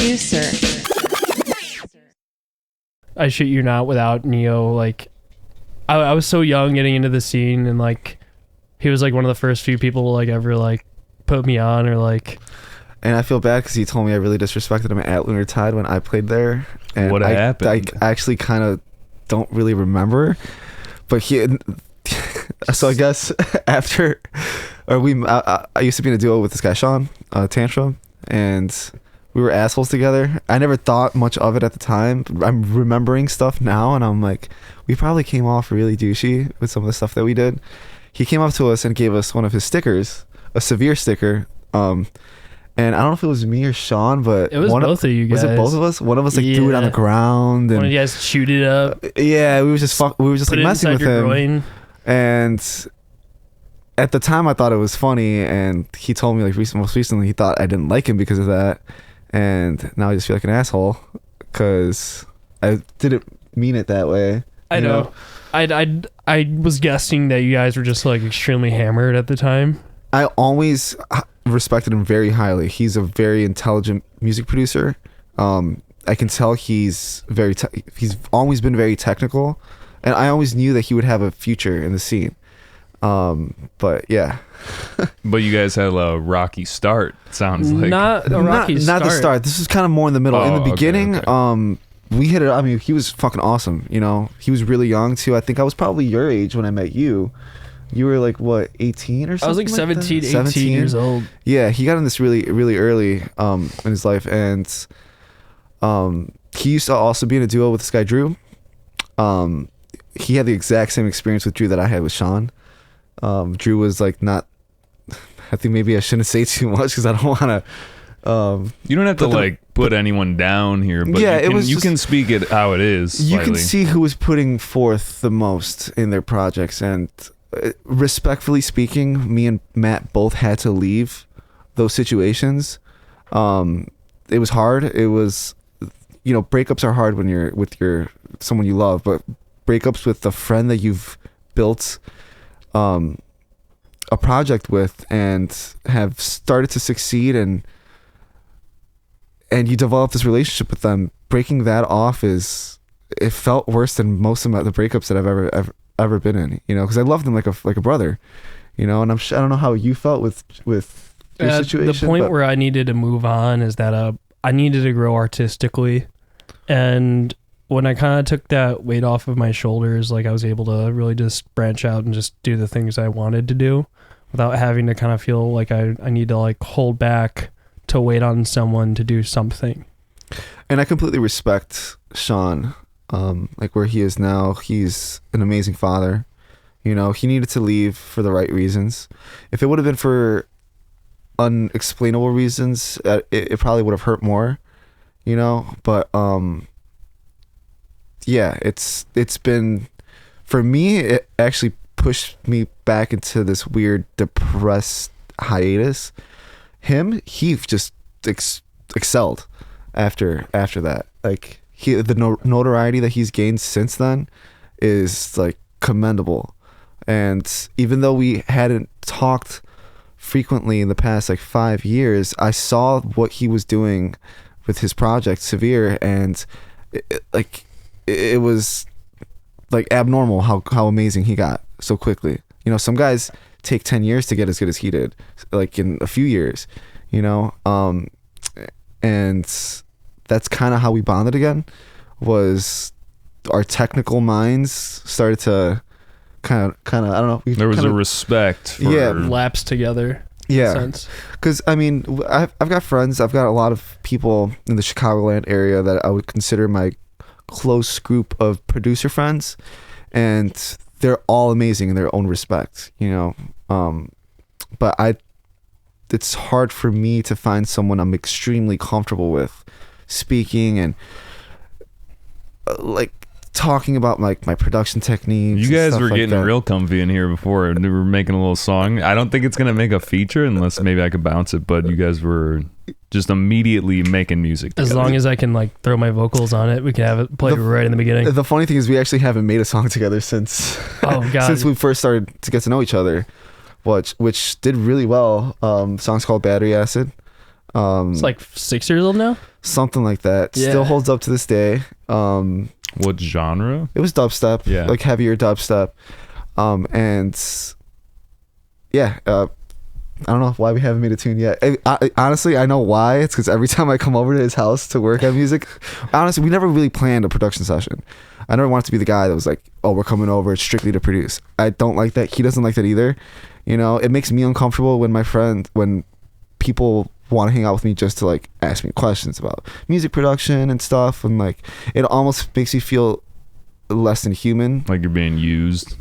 Poducer. I shit you not, without Neo, like, I was so young getting into the scene, and like, he was like one of the first few people to like ever like put me on, or like. And I feel bad because he told me I really disrespected him at Lunar Tide when I played there. And What happened? I actually kind of don't really remember, but so I guess after, I used to be in a duo with this guy Sean Tantrum, and we were assholes together. I never thought much of it at the time. I'm remembering stuff now, and I'm like, we probably came off really douchey with some of the stuff that we did. He came up to us and gave us one of his stickers, a Severe sticker. And I don't know if it was me or Sean, but It was both of you guys. Was it both of us? One of us like threw it on the ground, and one of you guys chewed it up. Yeah, we were just like messing with him. Groin. And at the time, I thought it was funny, and he told me like most recently he thought I didn't like him because of that. And now I just feel like an asshole because I didn't mean it that way. I know. I was guessing that you guys were just like extremely hammered at the time. I always respected him very highly. He's a very intelligent music producer. I can tell he's always been very technical, and I always knew that he would have a future in the scene. But yeah. But you guys had a rocky start, sounds like. Not a rocky start. Not the start. This is kind of more in the middle. In the beginning, okay. We hit it. I mean, he was fucking awesome. You know, he was really young too. I think I was probably your age when I met you. You were like what, 18 or something? I was like 17, 18 17 years old. Yeah, he got in this really, really early in his life, and he used to also be in a duo with this guy Drew. He had the exact same experience with Drew that I had with Sean. Drew was like not. I think maybe I shouldn't say too much because I don't want to. You don't have to put anyone down here, but yeah, you can speak it how it is. You slightly. can see who was putting forth the most in their projects, and respectfully speaking, me and Matt both had to leave those situations. It was hard. It was, breakups are hard when you're with someone you love, but breakups with a friend that you've built a project with and have started to succeed, and you develop this relationship with them, breaking that off it felt worse than most of the breakups that I've ever been in, because I loved them like a brother, and I don't know how you felt with your situation. The point where I needed to move on is that I needed to grow artistically, and when I kind of took that weight off of my shoulders, like I was able to really just branch out and just do the things I wanted to do without having to kind of feel like I need to like hold back to wait on someone to do something. And I completely respect Sean, like where he is now. He's an amazing father. He needed to leave for the right reasons. If it would have been for unexplainable reasons, it probably would have hurt more, but yeah, it's been, for me, it actually pushed me back into this weird depressed hiatus. He just excelled after that. Like the notoriety that he's gained since then is like commendable. And even though we hadn't talked frequently in the past like 5 years, I saw what he was doing with his project Severe, and it was like abnormal how amazing he got so quickly. Some guys take 10 years to get as good as he did, like in a few years, and that's kind of how we bonded again, was our technical minds started to kind of I don't know. There was a respect for lapse together. Yeah, because I mean, I've got friends. I've got a lot of people in the Chicagoland area that I would consider my close group of producer friends, and they're all amazing in their own respect, but it's hard for me to find someone I'm extremely comfortable with speaking and like talking about like my production techniques. You guys were getting real comfy in here before, and we were making a little song. I don't think it's gonna make a feature unless maybe I could bounce it, but you guys were just immediately making music together. As long as I can like throw my vocals on it, we can have it played right in the beginning. The funny thing is we actually haven't made a song together since since we first started to get to know each other, which did really well. Song's called Battery Acid. It's like 6 years old now. Something like that. Yeah. Still holds up to this day. What genre? It was dubstep, Yeah. like heavier dubstep. And yeah, I don't know why we haven't made a tune yet. Honestly, I know why. It's because every time I come over to his house to work on music, honestly, we never really planned a production session. I never wanted to be the guy that was like, oh, we're coming over strictly to produce. I don't like that. He doesn't like that either. You know, it makes me uncomfortable when people want to hang out with me just to like ask me questions about music production and stuff. And like, it almost makes me feel less than human. Like you're being used.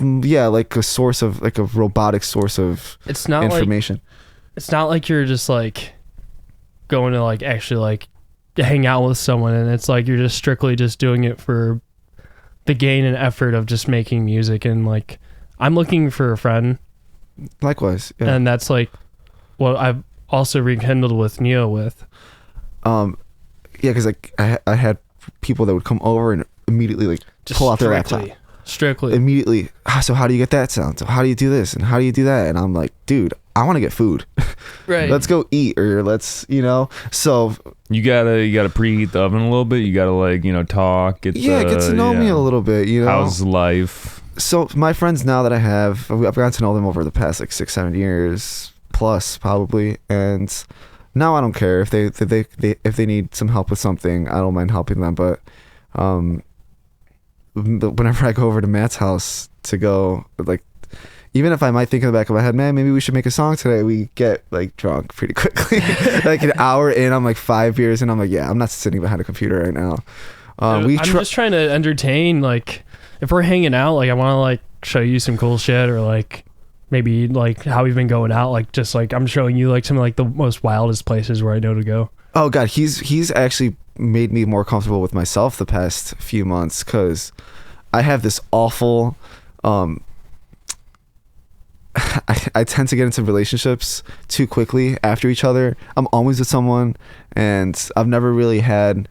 Yeah, like a robotic source of It's not information. It's not like you're just like going to like actually like hang out with someone, and it's like you're just strictly just doing it for the gain and effort of just making music. And like, I'm looking for a friend, Likewise, yeah. and that's like what I've also rekindled with Neo with. Yeah, because like I had people that would come over and immediately like Just pull out their laptop. Strictly. Immediately. So how do you get that sound? So how do you do this? And how do you do that? And I'm like, dude, I want to get food. Right. Let's go eat, or let's, so You gotta preheat the oven a little bit. You gotta like, talk. get to know me a little bit, How's life? So my friends now that I've gotten to know them over the past like 6-7 years plus probably, and now I don't care if they need some help with something. I don't mind helping them, but whenever I go over to Matt's house to go, like, even if I might think in the back of my head, man, maybe we should make a song today, we get like drunk pretty quickly. Like an hour in, I'm like 5 beers and I'm like, yeah, I'm not sitting behind a computer right now. I'm just trying to entertain. Like, if we're hanging out, like, I want to like show you some cool shit, or like maybe like how we've been going out. Like, just like I'm showing you like some of like the most wildest places where I know to go. Oh God, he's actually made me more comfortable with myself the past few months, because I have this awful I tend to get into relationships too quickly after each other. I'm always with someone, and I've never really had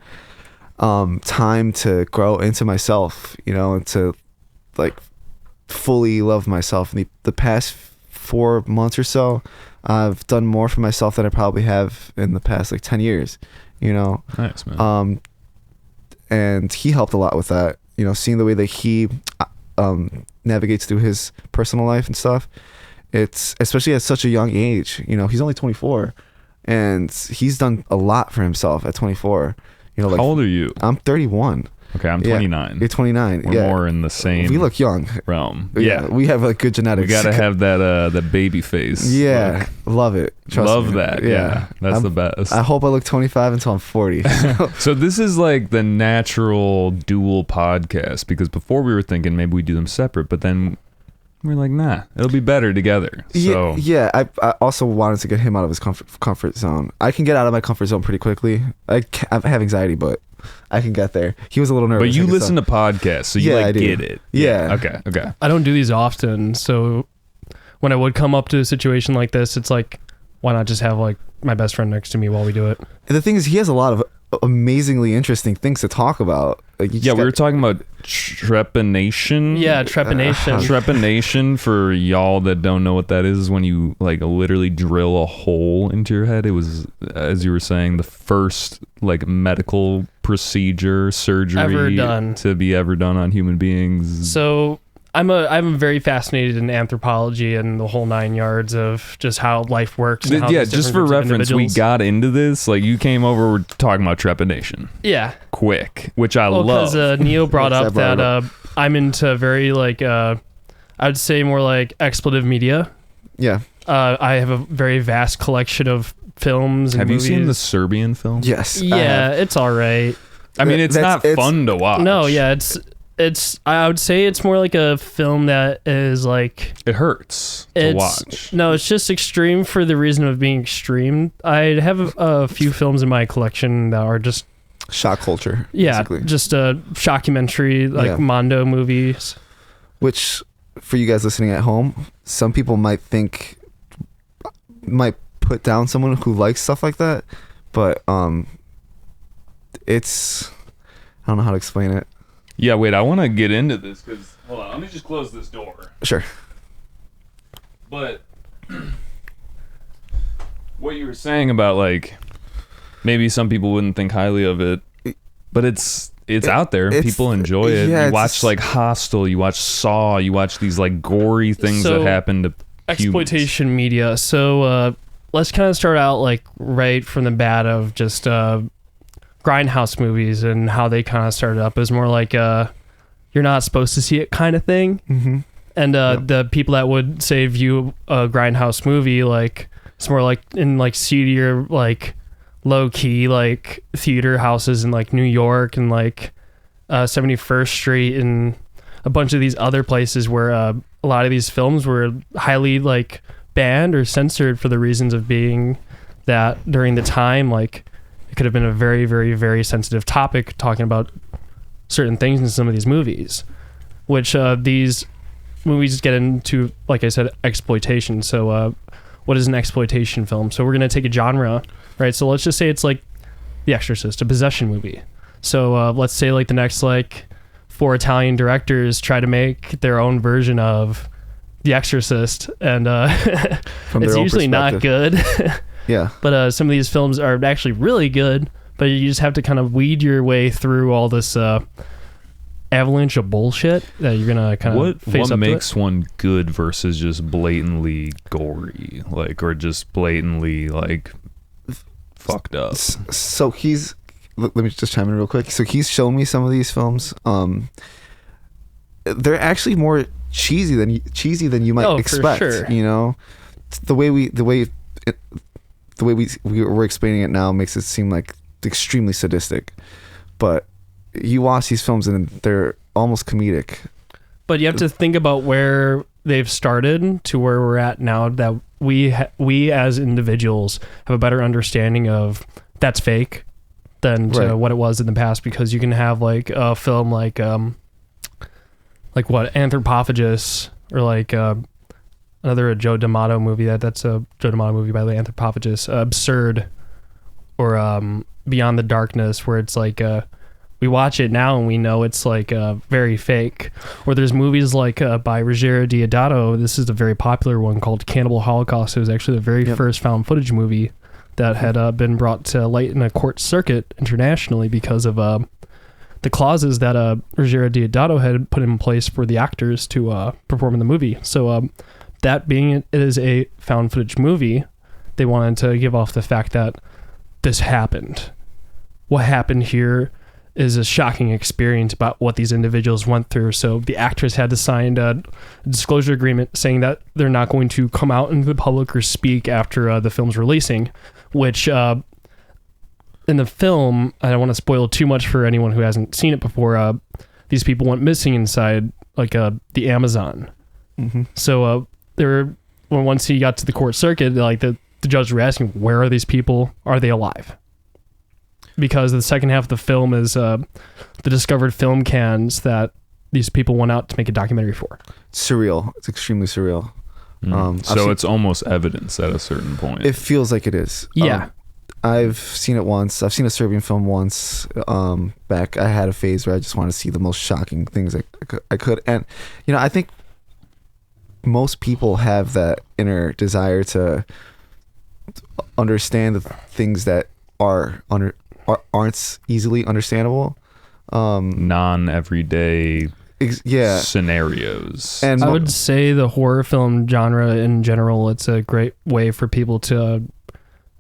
time to grow into myself, and to like fully love myself. In the past 4 months or so, I've done more for myself than I probably have in the past like 10 years, Nice, man. And he helped a lot with that, seeing the way that he navigates through his personal life and stuff. It's especially at such a young age, he's only 24, and he's done a lot for himself at 24. Like, how old are you? I'm 31. Okay, I'm 29. You're 29. We're more in the same We look young. realm. Yeah. We have like good genetics. We gotta have that baby face. Yeah. Love it. Trust Love me. that. Yeah. That's the best. I hope I look 25 until I'm 40. So this is like the natural dual podcast, because before we were thinking maybe we do them separate, but then we're like, nah, it'll be better together. So yeah. I also wanted to get him out of his comfort zone. I can get out of my comfort zone pretty quickly. I have anxiety, but I can get there. He was a little nervous. But you listen to podcasts, so you I like do. get it. Yeah. Okay. I don't do these often, so when I would come up to a situation like this, it's like, why not just have like my best friend next to me while we do it? And the thing is, he has a lot of amazingly interesting things to talk about. Like, We were talking about trepanation. Yeah, trepanation. Trepanation, for y'all that don't know what that is when you like literally drill a hole into your head. It was, as you were saying, the first like medical procedure, surgery Ever done. to be ever done on human beings. So I'm very fascinated in anthropology and the whole 9 yards of just how life works. And how Yeah, these just different for groups of reference, we individuals- got into this. Like, you came over, we're talking about trepanation. Yeah. Quick, which I Well, love. because Neo brought Yes, I up brought that it I'm into very like I'd say more like expletive media. Yeah. I have a very vast collection of films and Have you movies. seen the Serbian film? Yes. I Yeah, have. it's all right. I mean, it's not fun to watch. No, yeah, it's I would say it's more like a film that is like It hurts to it's watch. no, it's just extreme for the reason of being extreme. I have a few films in my collection that are just Shock culture. yeah, Basically. just a shockumentary like Yeah. Mondo movies. Which, for you guys listening at home, some people might put down someone who likes stuff like that, but it's, I don't know how to explain it. Yeah, wait, I want to get into this because, hold on, let me just close this door. Sure. But what you were saying about like maybe some people wouldn't think highly of it, but it's out there. People enjoy it. Yeah, you watch like Hostel, you watch Saw, you watch these like gory things that happen to exploitation media. So let's kind of start out like right from the bat of just grindhouse movies and how they kind of started up. It was more like you're not supposed to see it kind of thing. Mm-hmm. And the people that would say view a grindhouse movie like it's more like in like seedier like low key like theater houses in like New York and like 71st Street and a bunch of these other places where a lot of these films were highly like banned or censored for the reasons of being that during the time like it could have been a very, very, very sensitive topic talking about certain things in some of these movies, which these movies get into, like I said, exploitation. So what is an exploitation film? So we're going to take a genre, right? So let's just say it's like The Exorcist, a possession movie. So let's say like the next like 4 Italian directors try to make their own version of The Exorcist, and it's usually not good. Yeah. But some of these films are actually really good, but you just have to kind of weed your way through all this avalanche of bullshit that you're gonna kind of face up to. What makes one good versus just blatantly gory, like, or just blatantly like fucked up? So let me just chime in real quick. So he's shown me some of these films. They're actually more cheesy than you might expect. For sure. You know, the way we're explaining it now makes it seem like extremely sadistic, but you watch these films and they're almost comedic. But you have to think about where they've started to where we're at now, that we as individuals have a better understanding of that's fake than to what it was in the past, because you can have like a film like what, Anthropophagus, or like another Joe D'Amato movie that's a Joe D'Amato movie by the Anthropophagus, Absurd, or Beyond the Darkness, where it's like we watch it now and we know it's like very fake. Or there's movies like by Ruggero Deodato. This is a very popular one called Cannibal Holocaust. It was actually the very first found footage movie that had been brought to light in a court circuit internationally because of the clauses that Ruggero Deodato had put in place for the actors to perform in the movie. So that being it is a found footage movie, they wanted to give off the fact that this happened. What happened here is a shocking experience about what these individuals went through. So the actors had to sign a disclosure agreement saying that they're not going to come out into the public or speak after the film's releasing, which in the film, I don't want to spoil too much for anyone who hasn't seen it before, these people went missing inside like the Amazon. Mm-hmm. So once he got to the court circuit, like the judge were asking, where are these people? Are they alive? Because the second half of the film is the discovered film cans that these people went out to make a documentary for. Surreal. It's extremely surreal. So it's almost evidence at a certain point. It feels like it is. Yeah. I've seen it once. I've seen a Serbian film once back. I had a phase where I just wanted to see the most shocking things I could. And, I think most people have that inner desire to understand the things that aren't easily understandable. Non-everyday scenarios. And I would say the horror film genre in general, it's a great way for people to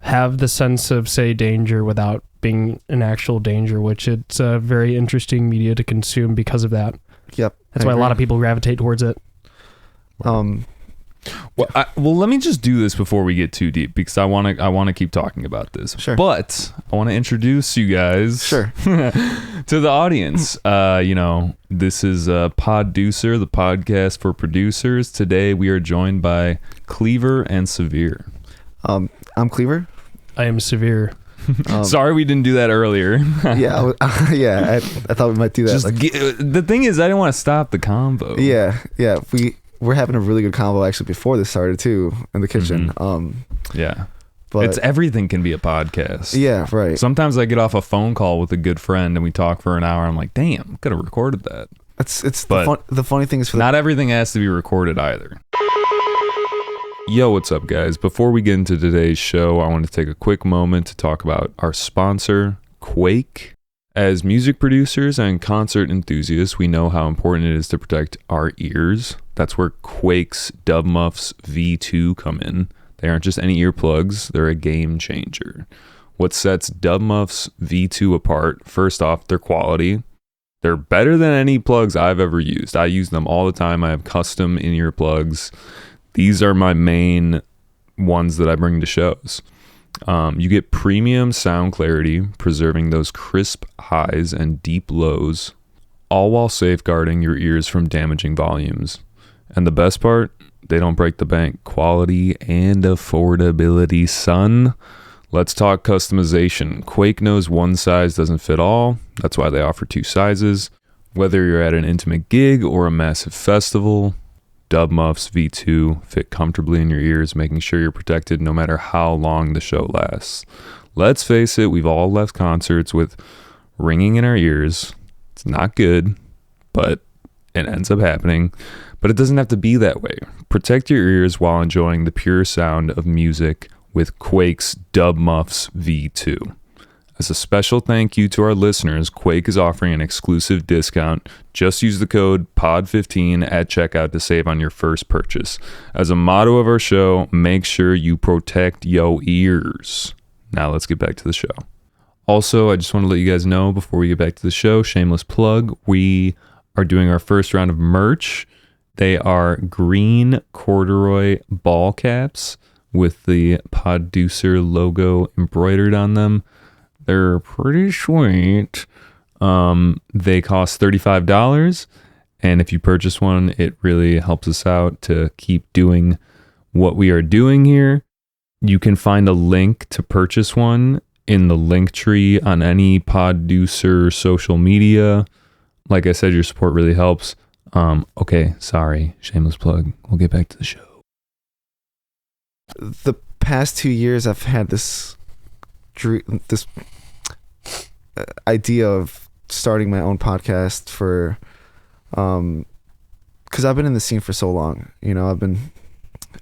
have the sense of, say, danger without being an actual danger, which it's a very interesting media to consume because of that. Yep. That's why a lot of people gravitate towards it. Well, let me just do this before we get too deep, because I want to keep talking about this. Sure. But I want to introduce you guys Sure. to the audience. This is Poducer, the podcast for producers. Today we are joined by KLEAVR and Severe. I'm KLEAVR. I am Severe. Sorry we didn't do that earlier. Yeah, I thought we might do that. The thing is, I didn't want to stop the convo. Yeah. We're having a really good combo actually before this started too in the kitchen. Yeah. But it's everything can be a podcast. Yeah, right. Sometimes I get off a phone call with a good friend and we talk for an hour. I'm like, damn, could have recorded that. The funny thing is not everything has to be recorded either. Yo, what's up, guys? Before we get into today's show, I want to take a quick moment to talk about our sponsor, Quake. As music producers and concert enthusiasts, we know how important it is to protect our ears. That's where Quake's Dub Muffs V2 come in. They aren't just any earplugs, they're a game changer. What sets Dub Muffs V2 apart, first off, their quality. They're better than any plugs I've ever used. I use them all the time. I have custom in-ear plugs. These are my main ones that I bring to shows. You get premium sound clarity, preserving those crisp highs and deep lows, all while safeguarding your ears from damaging volumes. And the best part, they don't break the bank. Quality and affordability, son. Let's talk customization. Quake knows one size doesn't fit all. That's why they offer 2 sizes. Whether you're at an intimate gig or a massive festival, Dub Muffs V2 fit comfortably in your ears, making sure you're protected no matter how long the show lasts. Let's face it, we've all left concerts with ringing in our ears. It's not good, but it ends up happening. But it doesn't have to be that way. Protect your ears while enjoying the pure sound of music with Quake's Dub Muffs V2. As a special thank you to our listeners, Quake is offering an exclusive discount. Just use the code POD15 at checkout to save on your first purchase. As a motto of our show, make sure you protect your ears. Now let's get back to the show. Also, I just want to let you guys know before we get back to the show, shameless plug, we are doing our first round of merch. They are green corduroy ball caps with the Poducer logo embroidered on them. They're pretty sweet. They cost $35. And if you purchase one, it really helps us out to keep doing what we are doing here. You can find a link to purchase one in the link tree on any Poducer social media. Like I said, your support really helps. Okay, sorry, shameless plug. We'll get back to the show. The past 2 years, I've had this idea of starting my own podcast for, because I've been in the scene for so long. You know,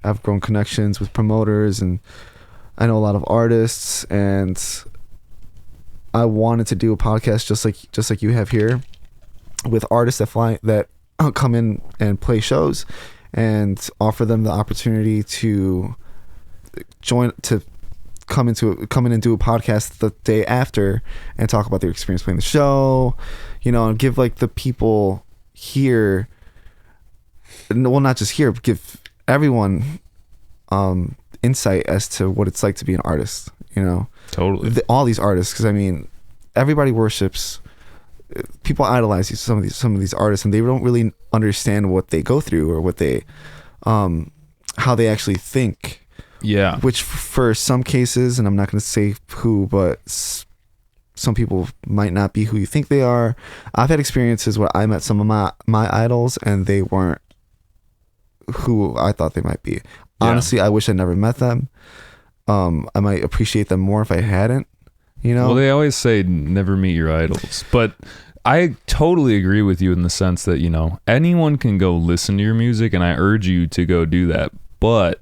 I've grown connections with promoters, and I know a lot of artists, and I wanted to do a podcast just like you have here, with artists that come in and play shows, and offer them the opportunity to come in and do a podcast the day after and talk about their experience playing the show, you know, and give like the people here, well, not just here, but give everyone insight as to what it's like to be an artist, you know. Totally. All these artists, because I mean, everybody worships, people idolize some of these artists, and they don't really understand what they go through or what they how they actually think. Yeah. Which for some cases, and I'm not going to say who, but some people might not be who you think they are. I've had experiences where I met some of my idols, and they weren't who I thought they might be. Honestly, I wish I never met them. I might appreciate them more if I hadn't, you know? Well, they always say never meet your idols, but I totally agree with you in the sense that, you know, anyone can go listen to your music, and I urge you to go do that, but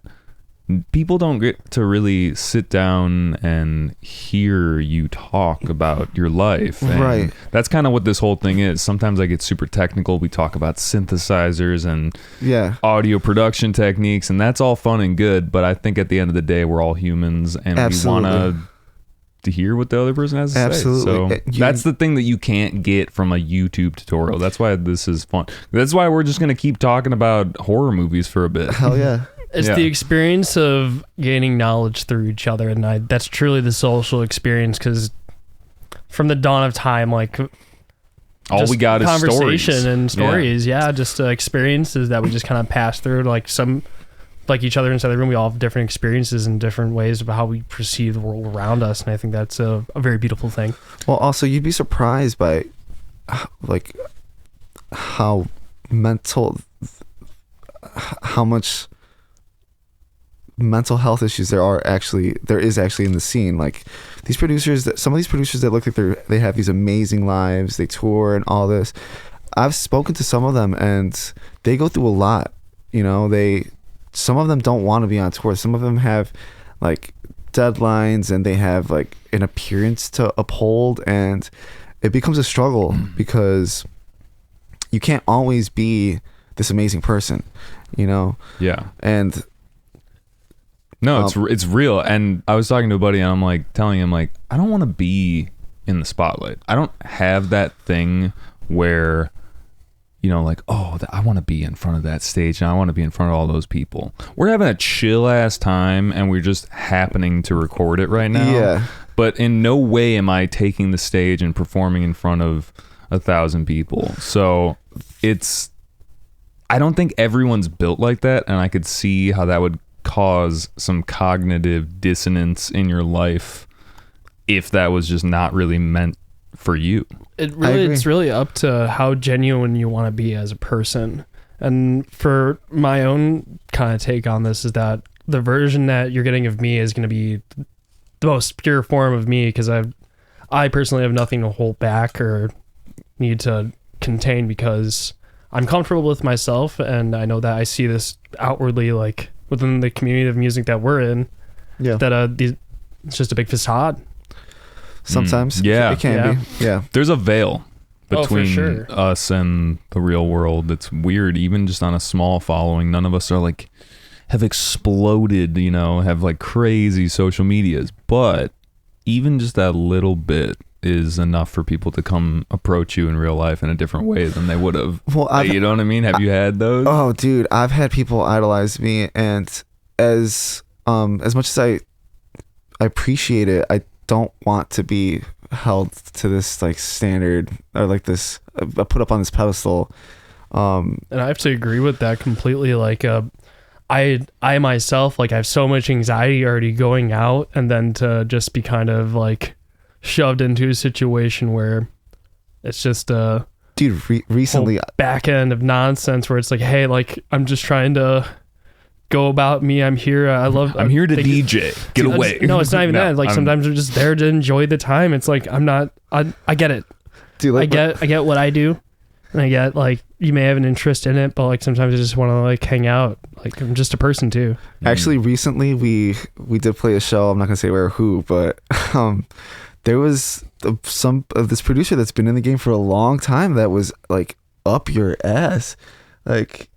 people don't get to really sit down and hear you talk about your life. And right. That's kind of what this whole thing is. Sometimes I get super technical. We talk about synthesizers and audio production techniques, and that's all fun and good. But I think at the end of the day, we're all humans, and Absolutely. we want to hear what the other person has to Absolutely. say. So that's the thing that you can't get from a YouTube tutorial. That's why this is fun. That's why we're just going to keep talking about horror movies for a bit. Hell yeah. It's the experience of gaining knowledge through each other, and that's truly the social experience, because from the dawn of time, like, all we got is conversation stories. And stories. Just experiences that we just kind of pass through. Like each other inside the room, we all have different experiences and different ways of how we perceive the world around us, and I think that's a very beautiful thing. Well, also, you'd be surprised by like how much mental health issues there is actually in the scene. Like some of these producers that look like they have these amazing lives, they tour and all this. I've spoken to some of them, and they go through a lot. You know, they some of them don't want to be on tour. Some of them have like deadlines and they have like an appearance to uphold, and it becomes a struggle because you can't always be this amazing person, you know? Yeah. And no, it's real. And I was talking to a buddy and I'm like telling him like, I don't want to be in the spotlight. I don't have that thing where, you know, like, oh, I want to be in front of that stage and I want to be in front of all those people. We're having a chill ass time and we're just happening to record it right now. Yeah. But in no way am I taking the stage and performing in front of 1,000 people. So I don't think everyone's built like that. And I could see how that would cause some cognitive dissonance in your life if that was just not really meant for you. It's really up to how genuine you want to be as a person. And for my own kind of take on this is that the version that you're getting of me is going to be the most pure form of me, because I personally have nothing to hold back or need to contain, because I'm comfortable with myself and I know that I see this outwardly, like within the community of music that we're in, that it's just a big facade. Sometimes it can be. Yeah. There's a veil between for sure. us and the real world. It's weird. Even just on a small following, none of us are like have exploded, you know, have like crazy social medias, but even just that little bit is enough for people to come approach you in real life in a different way than they would have. Well, you know what I mean? Have you had those? Oh, dude, I've had people idolize me, and as much as I appreciate it, I don't want to be held to this like standard or like this put up on this pedestal. And I have to agree with that completely. Like, I myself, like, I have so much anxiety already going out, and then to just be kind of like shoved into a situation where it's just dude, recently back end of nonsense where it's like, hey, like, I'm just trying to go about me. I'm here. I'm here to DJ. Get away. No, it's not even that. Like, sometimes I'm just there to enjoy the time. It's like, I get it. Dude, like, I get what I do. And I get, like, you may have an interest in it, but like sometimes I just want to like hang out. Like, I'm just a person too. Actually, recently we did play a show. I'm not gonna say where or who, but there was some of this producer that's been in the game for a long time that was like up your ass. Like,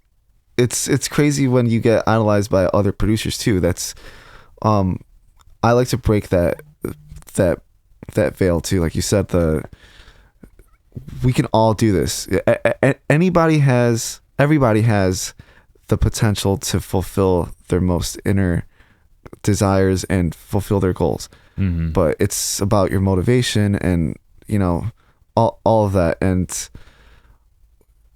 it's crazy when you get idolized by other producers too. That's I like to break that veil too. Like you said, we can all do this. Everybody has the potential to fulfill their most inner desires and fulfill their goals. Mm-hmm. But it's about your motivation and, you know, all of that. And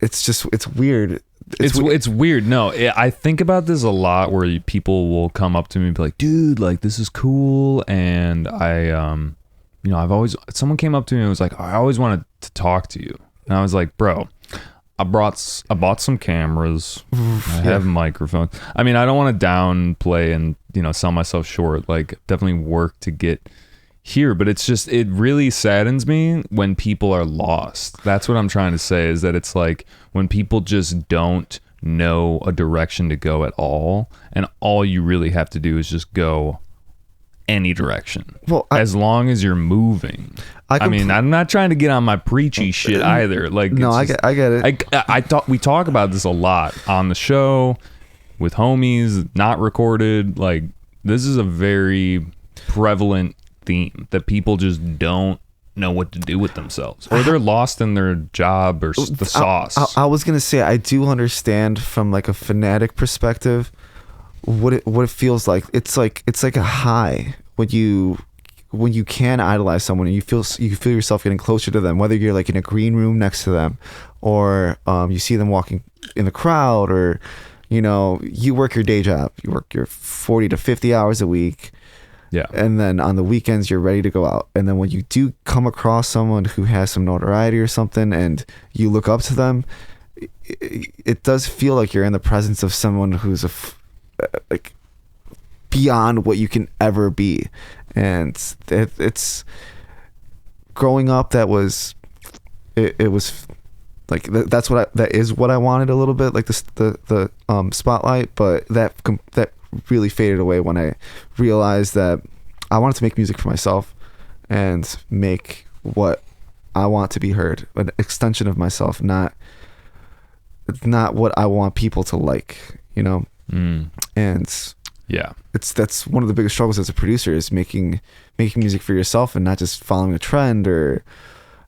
it's weird. It's weird. No, I think about this a lot where people will come up to me and be like, dude, like, this is cool. And you know, someone came up to me and was like, I always wanted to talk to you. And I was like, bro, I bought some cameras. I have microphones. I mean, I don't want to downplay and, you know, sell myself short. Like, definitely work to get here, but it's just, it really saddens me when people are lost. That's what I'm trying to say, is that it's like when people just don't know a direction to go at all, and all you really have to do is just go any direction. Well, as long as you're moving. I mean, I'm not trying to get on my preachy shit either. Like, no, I get it. We talk about this a lot on the show with homies, not recorded. Like, this is a very prevalent theme that people just don't know what to do with themselves, or they're lost in their job or the sauce. I was gonna say, I do understand from like a fanatic perspective what it feels like. It's like a high when you can idolize someone and you feel yourself getting closer to them, whether you're like in a green room next to them, or you see them walking in the crowd, or, you know, you work your day job, you work your 40 to 50 hours a week. Yeah. And then on the weekends you're ready to go out. And then when you do come across someone who has some notoriety or something and you look up to them, it does feel like you're in the presence of someone who's like beyond what you can ever be. And it's growing up, that was it was like that is what I wanted a little bit, like the spotlight, but that really faded away when I realized that I wanted to make music for myself and make what I want to be heard, an extension of myself, not what I want people to like, you know. And yeah, that's one of the biggest struggles as a producer, is making music for yourself and not just following a trend.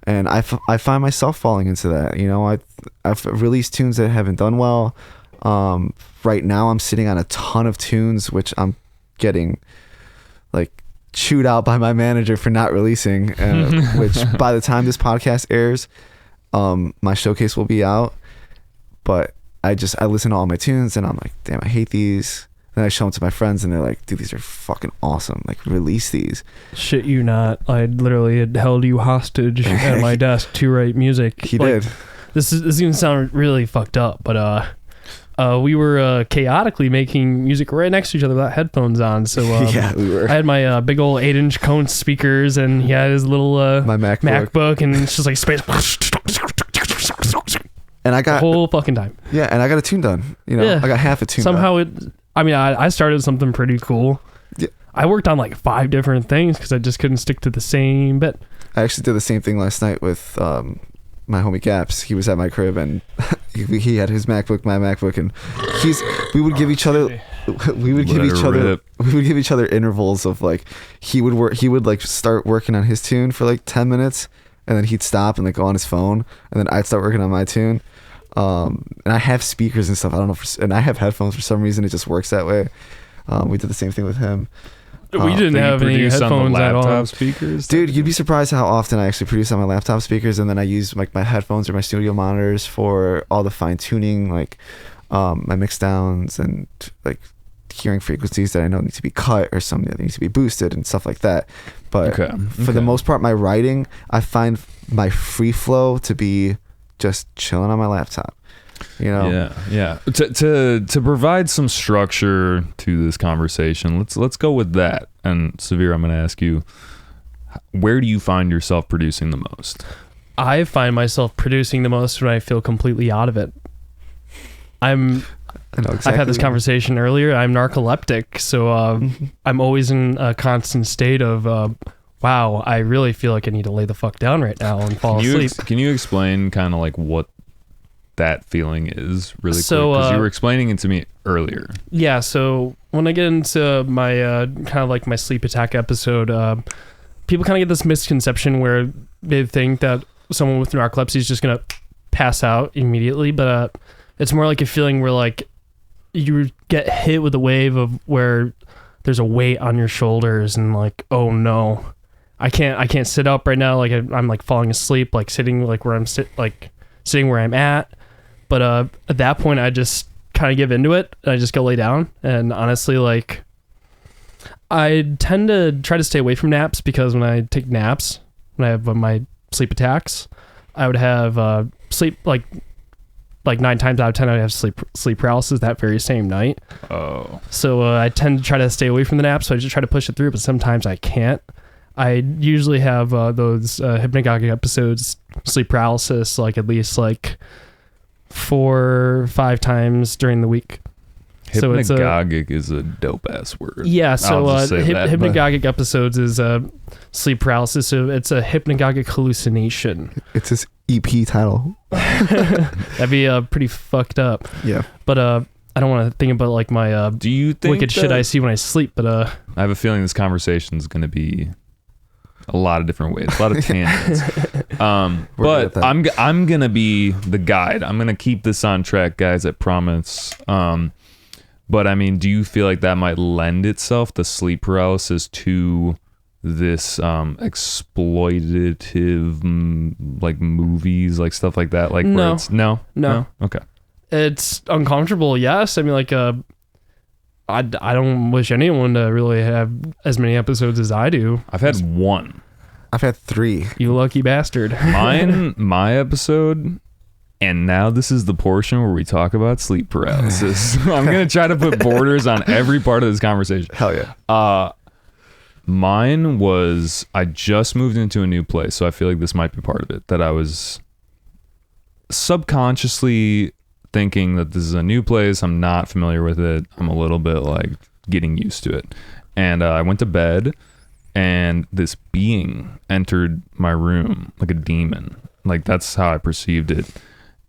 And I find myself falling into that, you know. I've released tunes that haven't done well. Right now I'm sitting on a ton of tunes which I'm getting like chewed out by my manager for not releasing, which by the time this podcast airs, my showcase will be out. But I listen to all my tunes and I'm like, damn, I hate these. Then I show them to my friends and they're like, dude, these are fucking awesome. Like, release these. Shit you not. I literally had held you hostage at my desk to write music. He did. This is going to sound really fucked up, but we were chaotically making music right next to each other without headphones on. So yeah, we were. I had my big old 8-inch cone speakers, and he had his little my MacBook, and it's just like space. And I got the whole fucking time. Yeah, and I got a tune done. You know, I got half a tune somehow done. I started something pretty cool. Yeah. I worked on like 5 different things because I just couldn't stick to the same bit. I actually did the same thing last night with my homie Gaps. He was at my crib and he had his MacBook, my MacBook, and we would give each other intervals of like, he would like start working on his tune for like 10 minutes and then he'd stop and like go on his phone, and then I'd start working on my tune. And I have speakers and stuff. I don't know, and I have headphones for some reason. It just works that way. We did the same thing with him. We didn't have any headphones at all. Speakers, dude. You'd be surprised how often I actually produce on my laptop speakers, and then I use like my headphones or my studio monitors for all the fine tuning, like my mix downs and like hearing frequencies that I know need to be cut or something that needs to be boosted and stuff like that. But for the most part, my writing, I find my free flow to be just chilling on my laptop, you know. Yeah. To provide some structure to this conversation, let's go with that. And Severe, I'm going to ask you, where do you find yourself producing the most? I find myself producing the most when I feel completely out of it. I've had this conversation earlier. I'm narcoleptic, so I'm always in a constant state of wow, I really feel like I need to lay the fuck down right now and fall asleep. Can you explain kind of like what that feeling is really quick? Because you were explaining it to me earlier. Yeah, so when I get into my kind of like my sleep attack episode, people kind of get this misconception where they think that someone with narcolepsy is just going to pass out immediately, but it's more like a feeling where like you get hit with a wave of where there's a weight on your shoulders and like, oh no, I can't sit up right now. Like I'm like falling asleep, like sitting like where I'm sitting where I'm at. But at that point, I just kind of give into it and I just go lay down. And honestly, like I tend to try to stay away from naps because when I take naps, when I have my sleep attacks, I would have sleep like 9 times out of 10, I would have sleep paralysis that very same night. Oh. So I tend to try to stay away from the nap. So I just try to push it through, but sometimes I can't. I usually have those hypnagogic episodes, sleep paralysis, like at least like 4 or 5 times during the week. Hypnagogic is a dope ass word. Yeah, so hypnagogic episodes is sleep paralysis. So it's a hypnagogic hallucination. It's his EP title. That'd be pretty fucked up. Yeah, but I don't want to think about like my do you think wicked shit I see when I sleep. But I have a feeling this conversation is going to be a lot of different ways, a lot of tangents. But I'm gonna be the guide. I'm gonna keep this on track, guys. I promise. But I mean, do you feel like that might lend itself, the sleep paralysis, to this exploitative like movies, like stuff like that? Like no. where it's no. Okay. It's uncomfortable. Yes, I mean like I don't wish anyone to really have as many episodes as I do. I've had 1. I've had 3. You lucky bastard. My episode, and now this is the portion where we talk about sleep paralysis. I'm going to try to put borders on every part of this conversation. Hell yeah. Mine was, I just moved into a new place, so I feel like this might be part of it, that I was subconsciously thinking that this is a new place. I'm not familiar with it. I'm a little bit like getting used to it. And I went to bed, and this being entered my room like a demon. Like, that's how I perceived it.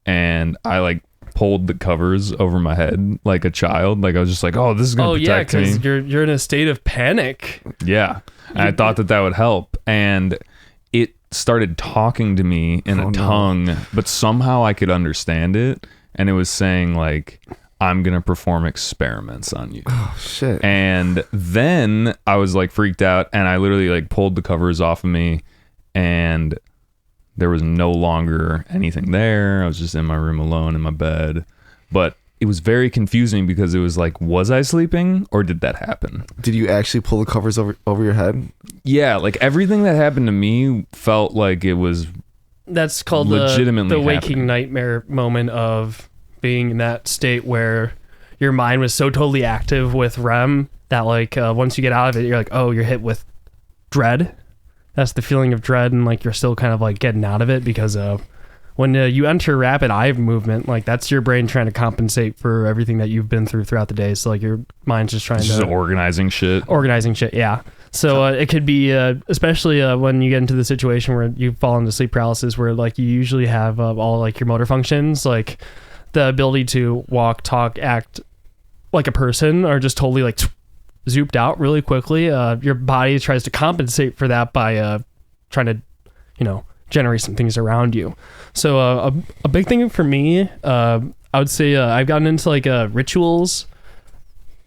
And I like pulled the covers over my head like a child. Like, I was just like, oh, this is gonna protect me. You're in a state of panic. Yeah. And I thought that would help. And it started talking to me in a tongue, but somehow I could understand it. And it was saying like, I'm going to perform experiments on you. Oh, shit. And then I was like freaked out, and I literally like pulled the covers off of me, and there was no longer anything there. I was just in my room alone in my bed. But it was very confusing because it was like, was I sleeping or did that happen? Did you actually pull the covers over your head? Yeah, like everything that happened to me felt like it was that's called legitimately the waking happening. nightmare moment of being in that state where your mind was so totally active with REM that like once you get out of it, you're like, oh, you're hit with dread. That's the feeling of dread, and like you're still kind of like getting out of it because when you enter rapid eye movement, like that's your brain trying to compensate for everything that you've been throughout the day. So like your mind's just trying to organizing shit. Yeah. So it could be especially when you get into the situation where you fall into sleep paralysis, where like you usually have all like your motor functions, like the ability to walk, talk, act like a person, are just totally like zooped out really quickly. Your body tries to compensate for that by trying to, generate some things around you. So a big thing for me, I would say I've gotten into like rituals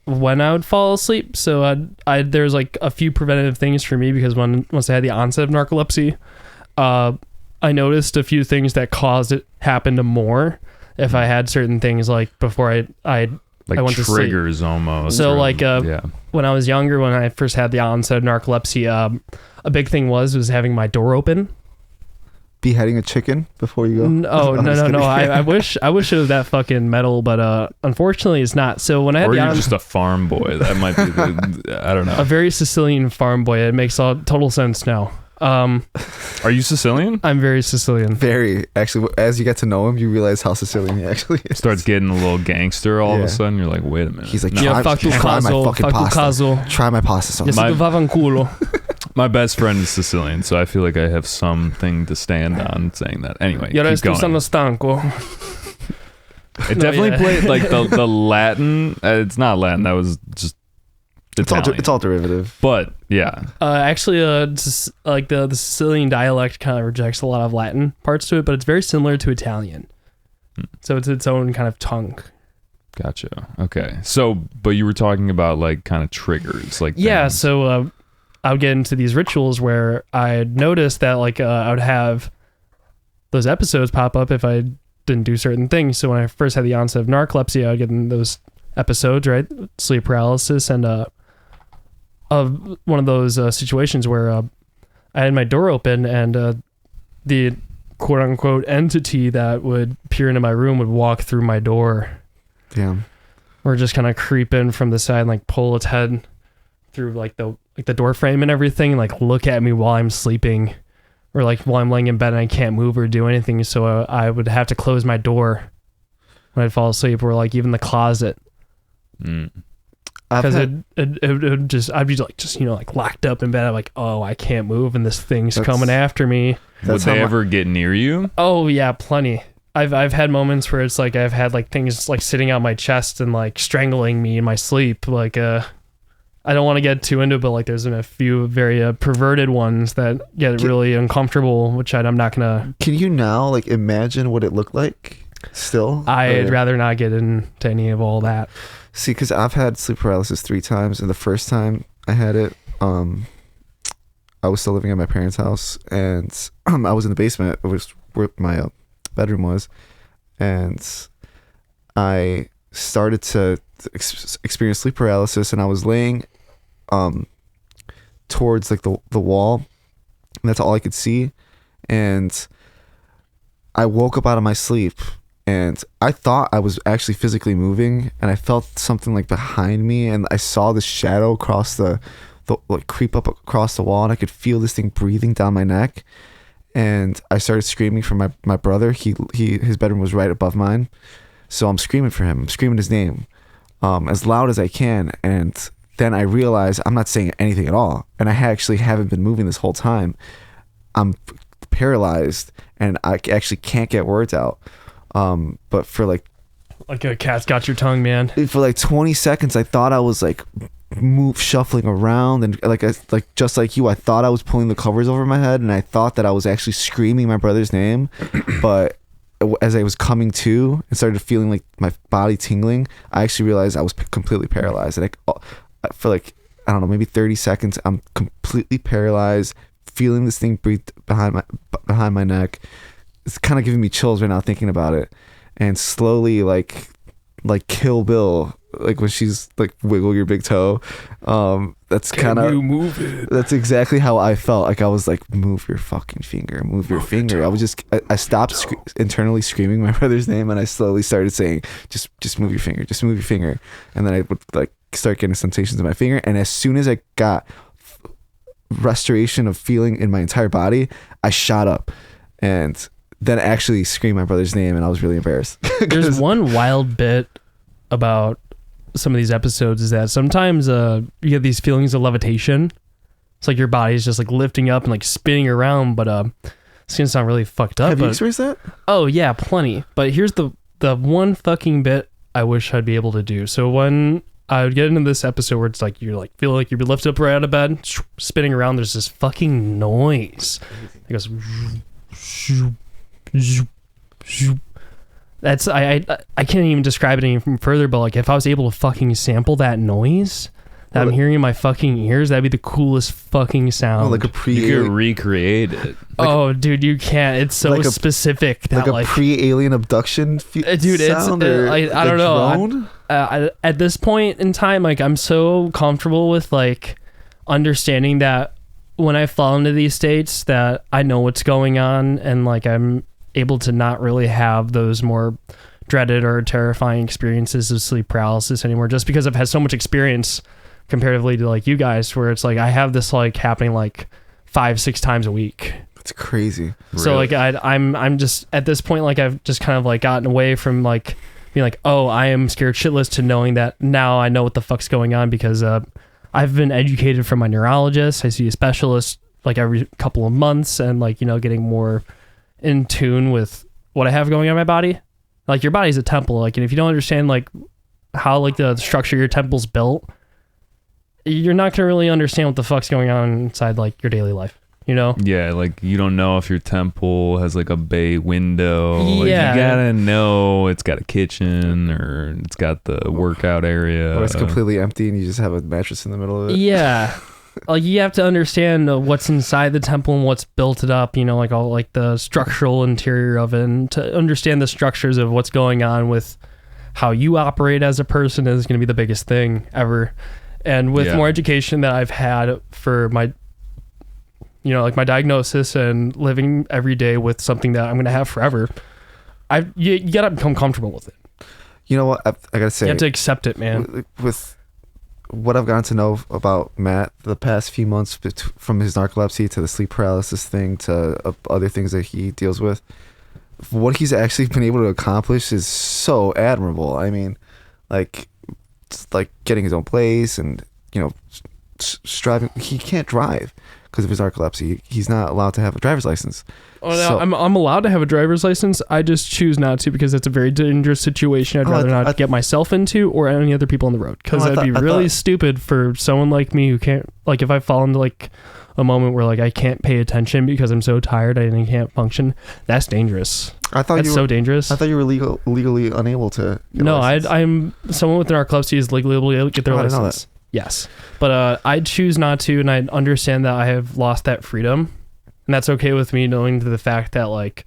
when I would fall asleep. So there's like a few preventative things for me, because once I had the onset of narcolepsy, I noticed a few things that caused it happen to more if I had certain things like before I went to sleep. Triggers almost. So when I was younger, when I first had the onset of narcolepsy, a big thing was having my door open. Beheading a chicken before you go? No. I wish it was that fucking metal, but unfortunately it's not. So when I had you're just a farm boy. That might be I don't know. A very Sicilian farm boy. It makes total sense now. Are you Sicilian? I'm very Sicilian. Very. Actually, as you get to know him, you realize how Sicilian he actually is. Starts getting a little gangster all of a sudden. You're like, wait a minute. He's like, try my fucking pasta. Try my pasta sauce. My best friend is Sicilian, so I feel like I have something to stand on saying that. Anyway, keep going. Sono stanco. It definitely played like the Latin. It's not Latin. That was just Italian. It's all derivative. But yeah. Actually, like the Sicilian dialect kind of rejects a lot of Latin parts to it, but it's very similar to Italian. So it's its own kind of tongue. Gotcha. Okay. So, but you were talking about like kind of triggers, like things. So I would get into these rituals where I noticed that like I would have those episodes pop up if I didn't do certain things. So when I first had the onset of narcolepsy, I would get in those episodes, right? Sleep paralysis, and of one of those situations where I had my door open, and the quote unquote entity that would peer into my room would walk through my door. Damn. Or just kind of creep in from the side and like pull its head through like the door frame and everything, and like look at me while I'm sleeping, or like while I'm laying in bed and I can't move or do anything. So I would have to close my door when I'd fall asleep, or like even the closet. Because it would just, I'd be like, just, like locked up in bed. I'm like, oh, I can't move, and this thing's coming after me. Would they ever get near you? Oh yeah, plenty. I've had moments where it's like I've had like things like sitting on my chest and like strangling me in my sleep. Like I don't want to get too into it, but like there's been a few very perverted ones that get really uncomfortable, which I'm not gonna. Can you now like imagine what it looked like? Still, I'd rather not get into any of all that. See, because I've had sleep paralysis 3 times, and the first time I had it, I was still living at my parents' house, and I was in the basement, which where my bedroom was, and I started to experience sleep paralysis, and I was laying towards like the wall, and that's all I could see, and I woke up out of my sleep, and I thought I was actually physically moving, and I felt something like behind me, and I saw this shadow across the like creep up across the wall, and I could feel this thing breathing down my neck, and I started screaming for my brother. His bedroom was right above mine, so I'm screaming for him. I'm screaming his name as loud as I can, and then I realize I'm not saying anything at all, and I actually haven't been moving this whole time. I'm paralyzed, and I actually can't get words out. But for like a cat's got your tongue, man. For like 20 seconds, I thought I was like shuffling around, and just like you, I thought I was pulling the covers over my head, and I thought that I was actually screaming my brother's name. But as I was coming to and started feeling like my body tingling, I actually realized I was completely paralyzed. And for like, I don't know, maybe 30 seconds, I'm completely paralyzed, feeling this thing breathe behind my neck. It's kind of giving me chills right now thinking about it. And slowly, like Kill Bill, like when she's like wiggle your big toe, that's kind of, move it? That's exactly how I felt. Like I was like, move your fucking finger, move your finger. I stopped internally screaming my brother's name, and I slowly started saying, just move your finger, just move your finger. And then I would like start getting sensations in my finger, and as soon as I got restoration of feeling in my entire body, I shot up and then actually screamed my brother's name, and I was really embarrassed. There's one wild bit about some of these episodes is that sometimes you get these feelings of levitation. It's like your body's just like lifting up and like spinning around, but it's gonna sound really fucked up. Have you experienced that? Oh yeah, plenty. But here's the one fucking bit I wish I'd be able to do. So when I would get into this episode where it's like you're like feel like you're lifted up right out of bed, spinning around, there's this fucking noise. It goes. That's I can't even describe it any further, but like if I was able to fucking sample that noise that I'm hearing in my fucking ears, that'd be the coolest fucking sound. Oh, like you could recreate it. Oh, dude, you can't. It's so like specific. That like a pre-alien abduction dude, sound it's I don't know. At this point in time, like I'm so comfortable with like understanding that when I fall into these states, that I know what's going on, and like I'm able to not really have those more dreaded or terrifying experiences of sleep paralysis anymore, just because I've had so much experience comparatively to like you guys, where it's like I have this like happening like 5-6 times a week. It's crazy. So Really? like I'm just at this point, like I've just kind of like gotten away from like being like, oh, I am scared shitless, to knowing that now I know what the fuck's going on, because I've been educated from my neurologist. I see a specialist like every couple of months, and like, you know, getting more in tune with what I have going on in my body. Like your body's a temple, like, and if you don't understand like how like the structure of your temple's built, you're not gonna really understand what the fuck's going on inside like your daily life, you know? Yeah, like you don't know if your temple has like a bay window. Yeah. Like, you gotta know it's got a kitchen, or it's got the workout area. Or it's completely empty and you just have a mattress in the middle of it. Yeah. Like you have to understand what's inside the temple and what's built it up, you know, like all like the structural interior of it, and to understand the structures of what's going on with how you operate as a person is going to be the biggest thing ever. And with more education that I've had for my, you know, like my diagnosis and living every day with something that I'm going to have forever, you got to become comfortable with it. You know what? I gotta say, you have to accept it, man. With what I've gotten to know about Matt the past few months, from his narcolepsy to the sleep paralysis thing to other things that he deals with, what he's actually been able to accomplish is so admirable. I mean, like getting his own place, and, you know, striving. He can't drive because of his narcolepsy. He's not allowed to have a driver's license. Oh, no, I'm allowed to have a driver's license. I just choose not to, because it's a very dangerous situation I'd rather not get myself into, or any other people on the road, because that'd be really stupid for someone like me who can't, like, if I fall into like a moment where like I can't pay attention because I'm so tired I can't function, that's dangerous. That's so dangerous. I thought you were legally unable to get no, a license. I'm someone with narcolepsy is legally able to get their license. I didn't know that. Yes, but I choose not to, and I understand that I have lost that freedom. And that's okay with me, knowing the fact that like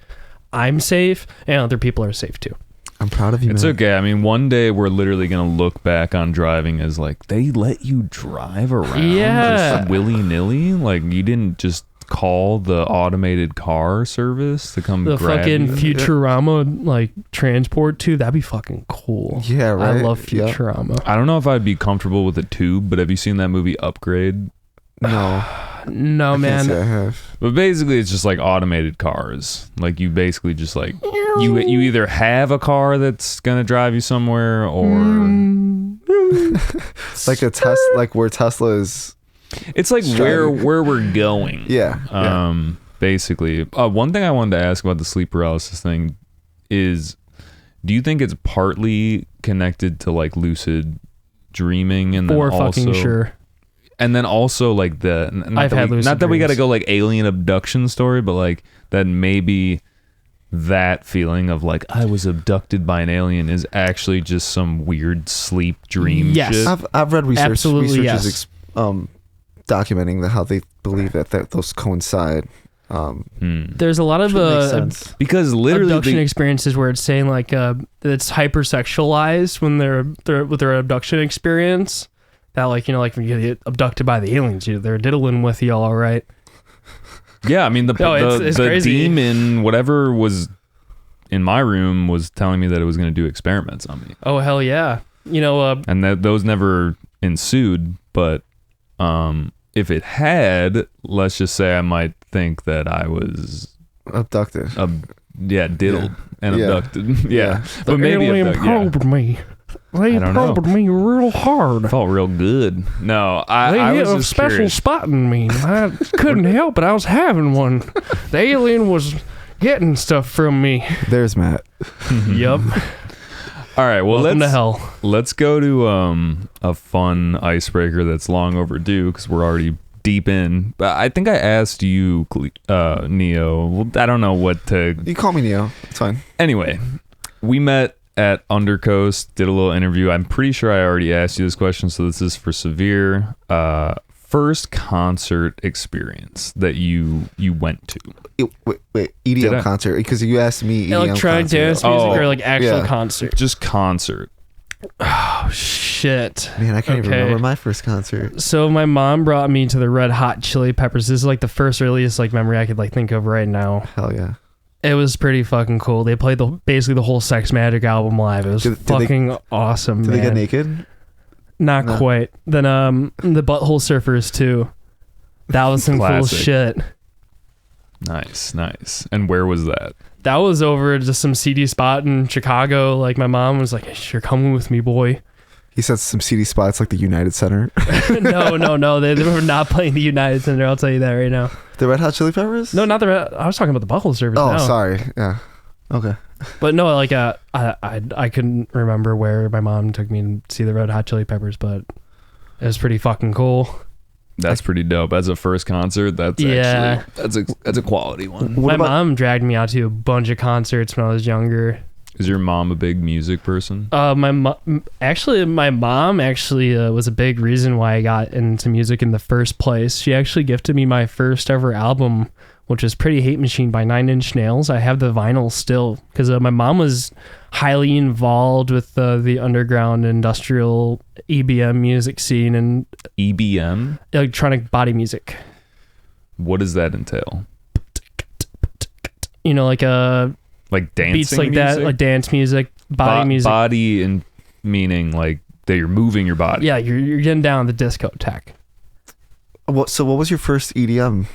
I'm safe and other people are safe too. I'm proud of you, It's man. okay. I mean, one day we're literally going to look back on driving as like, they let you drive around just willy-nilly? Like, you didn't just call the automated car service to come grab fucking you? Futurama like transport too? That'd be fucking cool. Yeah, right. I love Futurama. I don't know if I'd be comfortable with a tube, but have you seen that movie Upgrade? No. No, I can't say I man. have. But basically, it's just like automated cars. Like you basically just like you either have a car that's gonna drive you somewhere, or Like a Tesla, like where Tesla is. it's like Driving. where we're going. Yeah. Basically, one thing I wanted to ask about the sleep paralysis thing is, do you think it's partly connected to like lucid dreaming and For then also, fucking sure. and then also like I've had lucid not that we got to dreams. go like alien abduction story, but like that maybe that feeling of like I was abducted by an alien is actually just some weird sleep dream Yes. shit. I've read Absolutely, researchers yes. documenting how they believe that those coincide. There's a lot of Makes sense. Because literally abduction experiences where it's saying like it's hypersexualized when they're with their abduction experience. That like, you know, like when you get abducted by the aliens, they're diddling with you all right. yeah, I mean it's the crazy. demon, whatever was in my room, was telling me that it was going to do experiments on me. Oh hell yeah. You know, And that those never ensued, but if it had, let's just say I might think that I was Abducted. diddled and Yeah. abducted. Yeah. But maybe alien abducted. me. They I don't know. probed me real hard. Felt real good. No, I They was hit a just special curious. spot in me. I couldn't help it. I was having one. The alien was getting stuff from me. There's Matt. Yup. All right, well Welcome to hell. let's go to a fun icebreaker that's long overdue because we're already deep in. But I think I asked you, Neo. Well, I don't know what to. You call me Neo. It's fine. Anyway, we met at Undercoast, did a little interview. I'm pretty sure I already asked you this question, so this is for Severe. First concert experience that you went to. Wait, Did I? EDM concert? Because you asked me EDM Electronic concert. dance music Oh, or like actual yeah. concert? Just concert. Oh, shit. Man, I can't even Okay. remember my first concert. So my mom brought me to the Red Hot Chili Peppers. This is like the first earliest like memory I could like think of right now. Hell yeah. It was pretty fucking cool. They played basically the whole Sex Magic album live. It was Did they- fucking awesome, Did man. they get naked? Not No. quite. Then the Butthole Surfers too. That was some cool Classic. shit. Nice. And where was that? That was over at just some seedy spot in Chicago. Like my mom was like, hey, "You're coming with me, boy." He said some seedy spots like the United Center. No. They were not playing the United Center. I'll tell you that right now. The Red Hot Chili Peppers? No, not the. I was talking about the Butthole Surfers. Oh, now. sorry. Yeah. Okay. But no, like I couldn't remember where my mom took me to see the Red Hot Chili Peppers, but it was pretty fucking cool. That's pretty dope. As a first concert, that's Yeah. actually that's a quality one. What My about- mom dragged me out to a bunch of concerts when I was younger. Is your mom a big music person? My mom actually was a big reason why I got into music in the first place. She actually gifted me my first ever album, which was Pretty Hate Machine by 9 Inch Nails. I have the vinyl still because my mom was highly involved with the underground industrial EBM music scene and EBM? electronic body music. What does that entail? You know, like Like dancing beats like music? that, like dance music, body music. Body in meaning like that you're moving your body. Yeah, you're getting down the disco tech. So what was your first EDM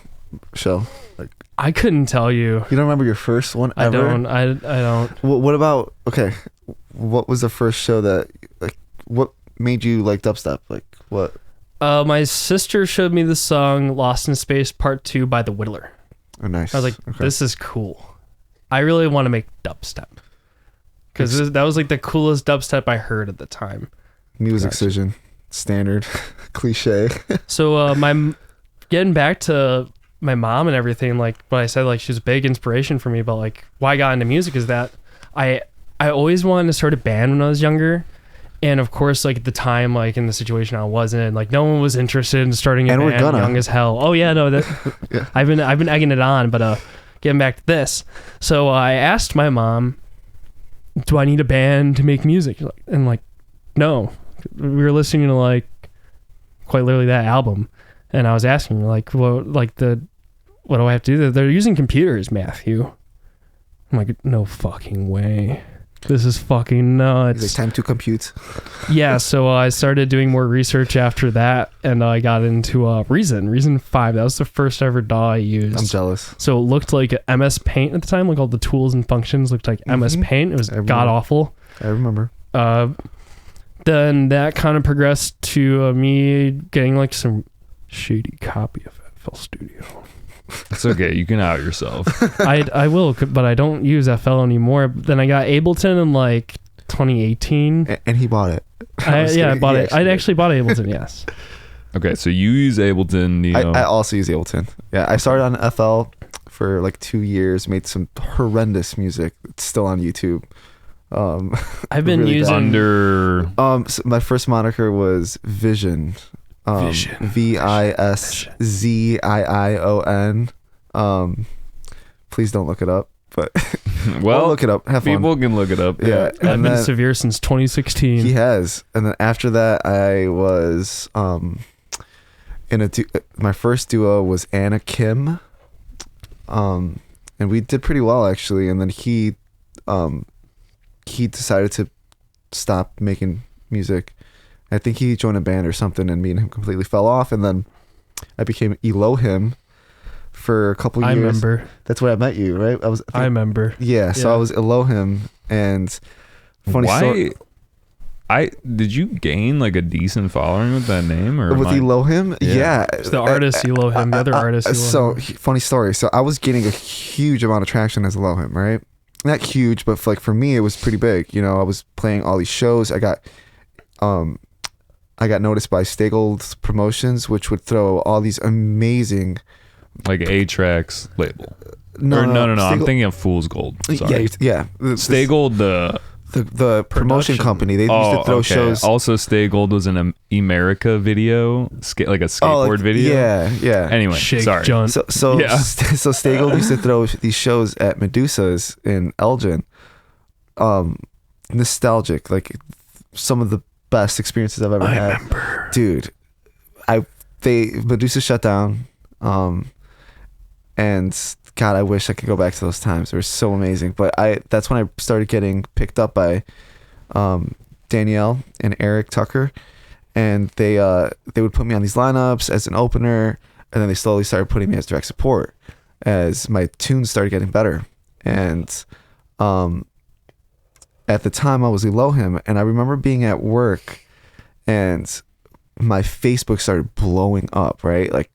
show? Like, I couldn't tell you. you don't remember your first one I ever? don't. I don't. What about, okay, what was the first show that, like, what made you like dubstep? Like, what? My sister showed me the song "Lost in Space" Part 2 by The Whittler. Oh, nice. I was like, Okay. "This is cool. I really want to make dubstep." Because that was like the coolest dubstep I heard at the time. Music Gotcha. Excision. Standard. Cliche. So getting back to my mom and everything, like what I said, like she was a big inspiration for me, but like why I got into music is that I always wanted to start a band when I was younger. And of course, like at the time, like in the situation I was in, like no one was interested in starting a And we're band gonna. young as hell. Oh yeah, no, that Yeah. I've been egging it on, but getting back to this. So I asked my mom, do I need a band to make music? And like, no. We were listening to like quite literally that album, and I was asking her like, what do I have to do? They're using computers, Matthew. I'm like, no fucking way. This is fucking nuts. He's like, time to compute. Yeah, so I started doing more research after that, and I got into Reason 5. That was the first ever DAW I used. I'm jealous. So it looked like MS Paint at the time, like all the tools and functions looked like MS Paint. It was god awful. I remember. Then that kind of progressed to me getting like some shady copy of FL Studio. It's okay. You can out yourself. I will, but I don't use FL anymore. Then I got Ableton in like 2018. And he bought it. I bought it. I actually bought Ableton, yes. Okay, so you use Ableton. I also use Ableton. Yeah, I started on FL for like 2 years, made some horrendous music. It's still on YouTube. I've been really using under. So my first moniker was Vision. Vision. VISZIION. Please don't look it up, but Well, look it up. Have fun. People can look it up. Yeah, I've been then severe since 2016. he has, and then after that, I was in my first duo was Anna Kim, and we did pretty well actually. And then he decided to stop making music. I think he joined a band or something, and me and him completely fell off. And then I became Elohim for a couple years. I remember. That's where I met you, right? I remember. Yeah, so I was Elohim, and funny story. Did you gain like a decent following with that name, or with Elohim? Yeah. It's the artist Elohim, the other artist Elohim. So funny story. So I was getting a huge amount of traction as Elohim, right? Not huge, but for me, it was pretty big. You know, I was playing all these shows. I got noticed by Staggold's Promotions, which would throw all these amazing, like A-Track's label. No, I'm thinking of Fool's Gold. Sorry. Yeah. Staggold, the promotion company. They used to throw shows. Also, Staggold was in an America video, like a skateboard video. Yeah. Anyway, Shake sorry. John. So Staggold used to throw these shows at Medusa's in Elgin. Nostalgic, like some of the best experiences I've ever had. Remember. Dude, Medusa shut down, and God, I wish I could go back to those times. They were so amazing. But that's when I started getting picked up by Danielle and Eric Tucker, and they would put me on these lineups as an opener, and then they slowly started putting me as direct support as my tunes started getting better. And at the time I was Elohim, and I remember being at work and my Facebook started blowing up, right? Like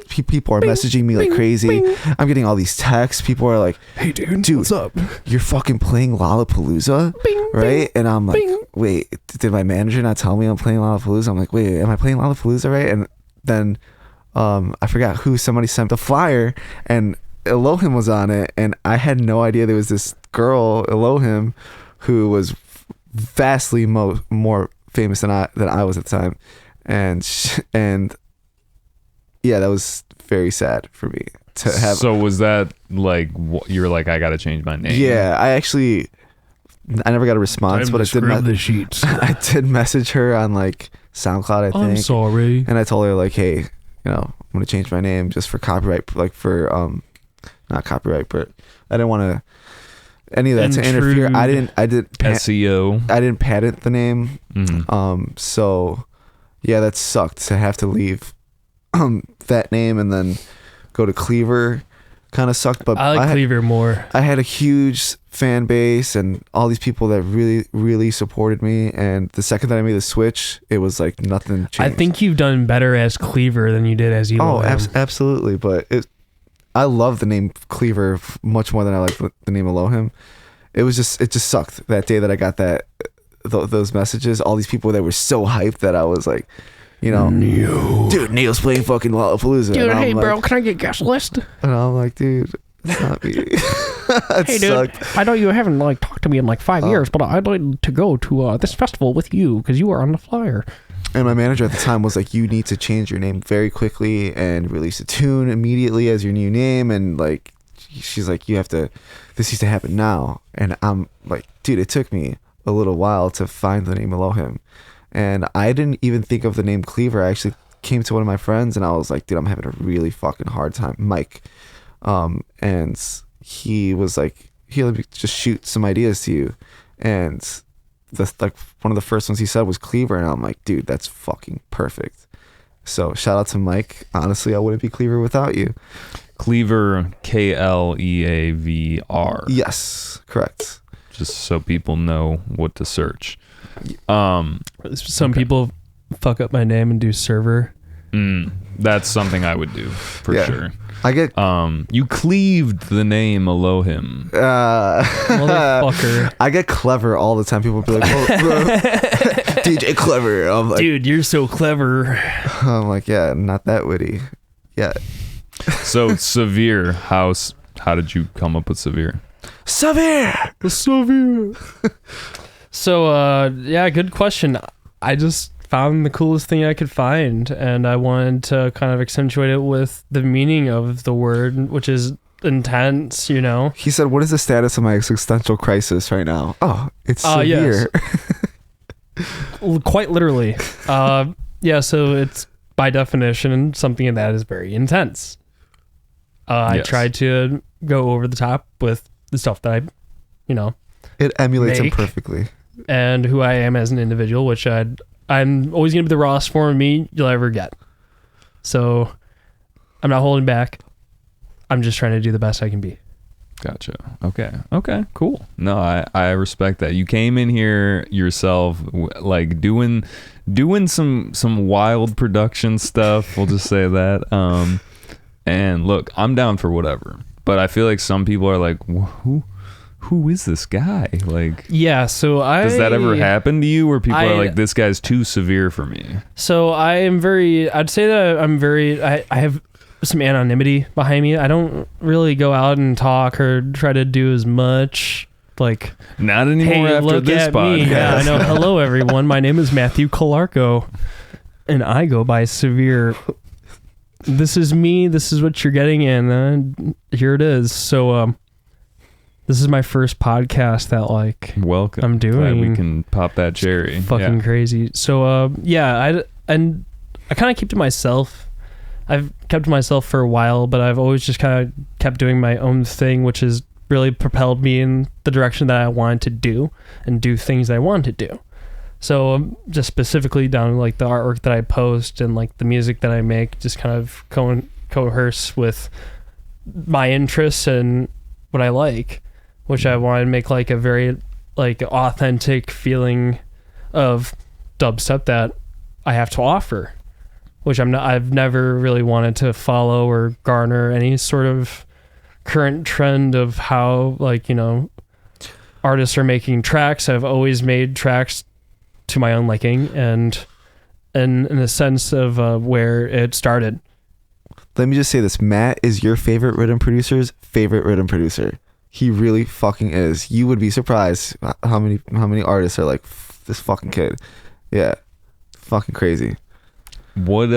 people are messaging me like crazy. I'm getting all these texts. People are like, hey dude, what's up? You're fucking playing Lollapalooza, right? And I'm like, wait, did my manager not tell me I'm playing Lollapalooza? I'm like, wait, am I playing Lollapalooza, right? And then I forgot somebody sent the flyer, and Elohim was on it, and I had no idea there was this girl, Elohim, who was vastly more famous than I was at the time, and yeah, that was very sad for me to have. So was that like you're like, I gotta change my name? Yeah, I never got a response, but I did message her on like SoundCloud, I think. I'm sorry. And I told her like, hey, I'm gonna change my name just for copyright, like for not copyright, but I didn't want to any of that to interfere. I did SEO. I didn't patent the name. Mm-hmm. So yeah, that sucked to have to leave that name and then go to KLEAVR. Kind of sucked, but I like KLEAVR more. I had a huge fan base and all these people that really, really supported me. And the second that I made the switch, it was like nothing changed. I think you've done better as KLEAVR than you did as Elohim. Oh, absolutely. But I love the name KLEAVR much more than I like the name Elohim. It just sucked that day that I got those messages. All these people that were so hyped that I was like, dude, Neil's playing fucking Lollapalooza. Dude, hey bro, can I get guest list? And I'm like, dude, it's not me. Hey dude, I know you haven't like talked to me in like 5 years, but I'd like to go to this festival with you because you are on the flyer. And my manager at the time was like, you need to change your name very quickly and release a tune immediately as your new name. And like, she's like, this needs to happen now. And I'm like, dude, it took me a little while to find the name Elohim. And I didn't even think of the name KLEAVR. I actually came to one of my friends and I was like, dude, I'm having a really fucking hard time. Mike. And he was like, here, let me just shoot some ideas to you. And like one of the first ones he said was KLEAVR, and I'm like, dude, that's fucking perfect. So shout out to Mike. Honestly, I wouldn't be KLEAVR without you. KLEAVR, KLEAVR. Yes, correct. Just so people know what to search. Some people fuck up my name and do server. That's something I would do for sure. I get you cleaved the name Elohim. Motherfucker. I get clever all the time. People be like, DJ Clever. I'm like, dude, you're so clever. I'm like, yeah, not that witty. Yeah. So Severe, how did you come up with Severe? Severe. So yeah, good question. I just found the coolest thing I could find, and I wanted to kind of accentuate it with the meaning of the word, which is intense, you know. He said, what is the status of my existential crisis right now? Oh, it's severe. Yes. Quite literally. Yeah, so it's by definition something that is very intense. I tried to go over the top with the stuff that I, it emulates him make, perfectly. and who I am as an individual, which I'm always going to be the rawest form of me you'll ever get. So I'm not holding back. I'm just trying to do the best I can be. Gotcha. Okay, cool. No, I respect that. You came in here yourself, like doing some wild production stuff. We'll just say that. And look, I'm down for whatever. But I feel like some people are like, who is this guy? Like, yeah. So does that ever happen to you, where people are like, this guy's too severe for me? So I'd say that I'm very. I have some anonymity behind me. I don't really go out and talk or try to do as much. Like, not anymore after look this at podcast. Me. Yeah, I know. Hello, everyone. My name is Matthew Calarco, and I go by Severe. This is me. This is what you're getting, and here it is. So, this is my first podcast that welcome. I'm doing. Glad we can pop that cherry. Fucking crazy. So, I kind of keep to myself. I've kept to myself for a while, but I've always just kind of kept doing my own thing, which has really propelled me in the direction that I wanted to do and do things I wanted to do. So just specifically down to like the artwork that I post and like the music that I make, just kind of coerce with my interests and what I like, which I want to make like a very like authentic feeling of dubstep that I have to offer, which I've never really wanted to follow or garner any sort of current trend of how artists are making tracks. I've always made tracks to my own liking and in a sense of where it started. Let me just say this. Matt is your favorite rhythm producer's favorite rhythm producer. He really fucking is. You would be surprised how many artists are like, this fucking kid. Yeah. Fucking crazy. What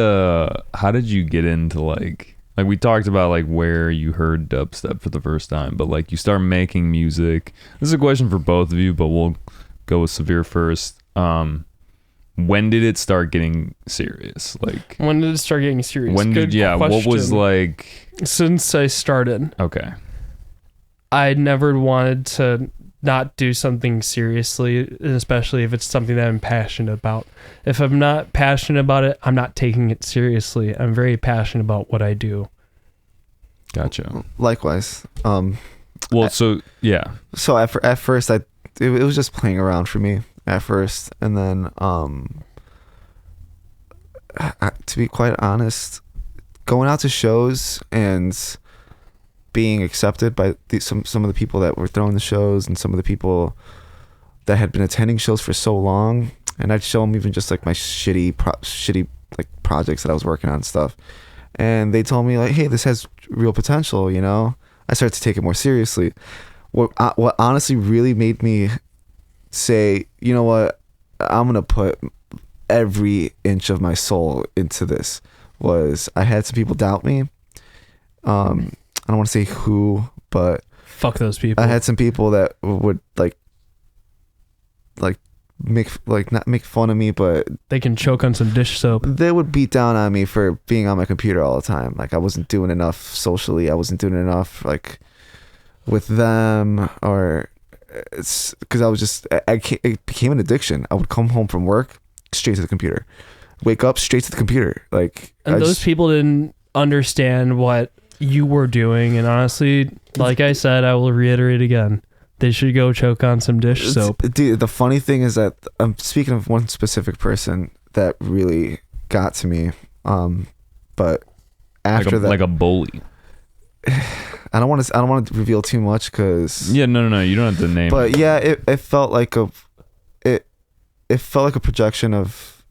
how did you get into like we talked about like where you heard dubstep for the first time, but like you start making music. This is a question for both of you, but we'll go with Severe first. When did it start getting serious? Like, when did it start getting serious? What was like since I started? Okay. I never wanted to not do something seriously, especially if it's something that I'm passionate about. If I'm not passionate about it, I'm not taking it seriously. I'm very passionate about what I do. Gotcha. Likewise. So at first it was just playing around for me at first, and then to be quite honest, going out to shows and being accepted by some of the people that were throwing the shows and some of the people that had been attending shows for so long, and I'd show them even just like my shitty like projects that I was working on and stuff, and they told me like, hey, this has real potential, I started to take it more seriously. What honestly really made me say, you know what, I'm gonna put every inch of my soul into this, was I had some people doubt me. I don't want to say who, but fuck those people. I had some people that would not make fun of me, but they can choke on some dish soap. They would beat down on me for being on my computer all the time. Like, I wasn't doing enough socially. I wasn't doing enough like with them, or it's because I was just it became an addiction. I would come home from work, straight to the computer, wake up, straight to the computer. Like, and those people didn't understand what you were doing. And honestly, like I said, I will reiterate again, they should go choke on some dish soap. Dude, the funny thing is that I'm speaking of one specific person that really got to me. But after that, like a bully. I don't want to reveal too much because no, you don't have to name. But yeah, it felt like it felt like a projection of,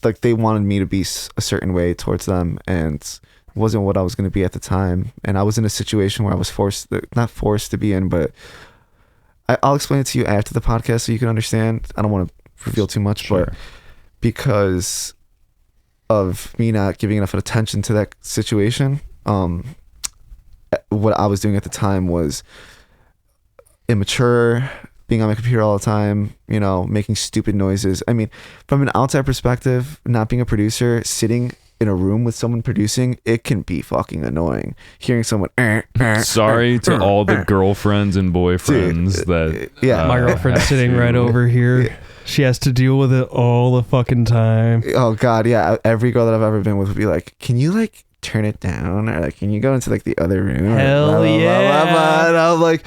like, they wanted me to be a certain way towards them, and it wasn't what I was going to be at the time. And I was in a situation where I was not forced to be in, but I'll explain it to you after the podcast so you can understand. I don't want to reveal too much, sure. But because of me not giving enough attention to that situation, what I was doing at the time was immature, being on my computer all the time, making stupid noises. I mean, from an outside perspective, not being a producer, sitting in a room with someone producing, it can be fucking annoying. Hearing someone sorry to all the girlfriends and boyfriends my girlfriend's sitting right over here. She has to deal with it all the fucking time. Oh God, yeah. Every girl that I've ever been with would be like, can you like turn it down, or like, can you go into like the other room? Hell yeah. And I'm like,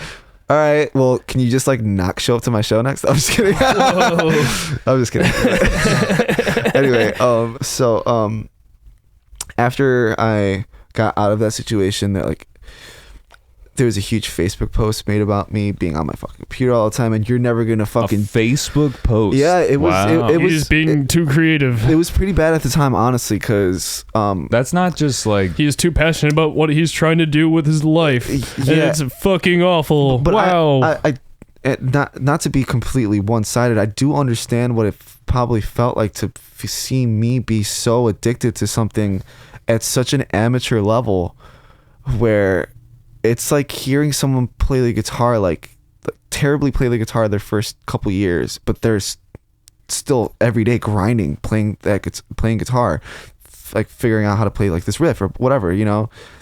all right, well, can you just like not show up to my show next? I'm just kidding. I'm just kidding. Anyway, so after I got out of that situation, that like there was a huge Facebook post made about me being on my fucking computer all the time, and you're never gonna fucking Facebook post. Yeah, it was. Wow. It was He's being too creative. It was pretty bad at the time, honestly, because that's not just like he's too passionate about what he's trying to do with his life. Yeah. And it's fucking awful. But wow. I not to be completely one-sided, I do understand what it probably felt like to see me be so addicted to something at such an amateur level, where it's like hearing someone play the guitar, like terribly play the guitar their first couple years, but there's still every day grinding, playing guitar, like figuring out how to play like this riff or whatever,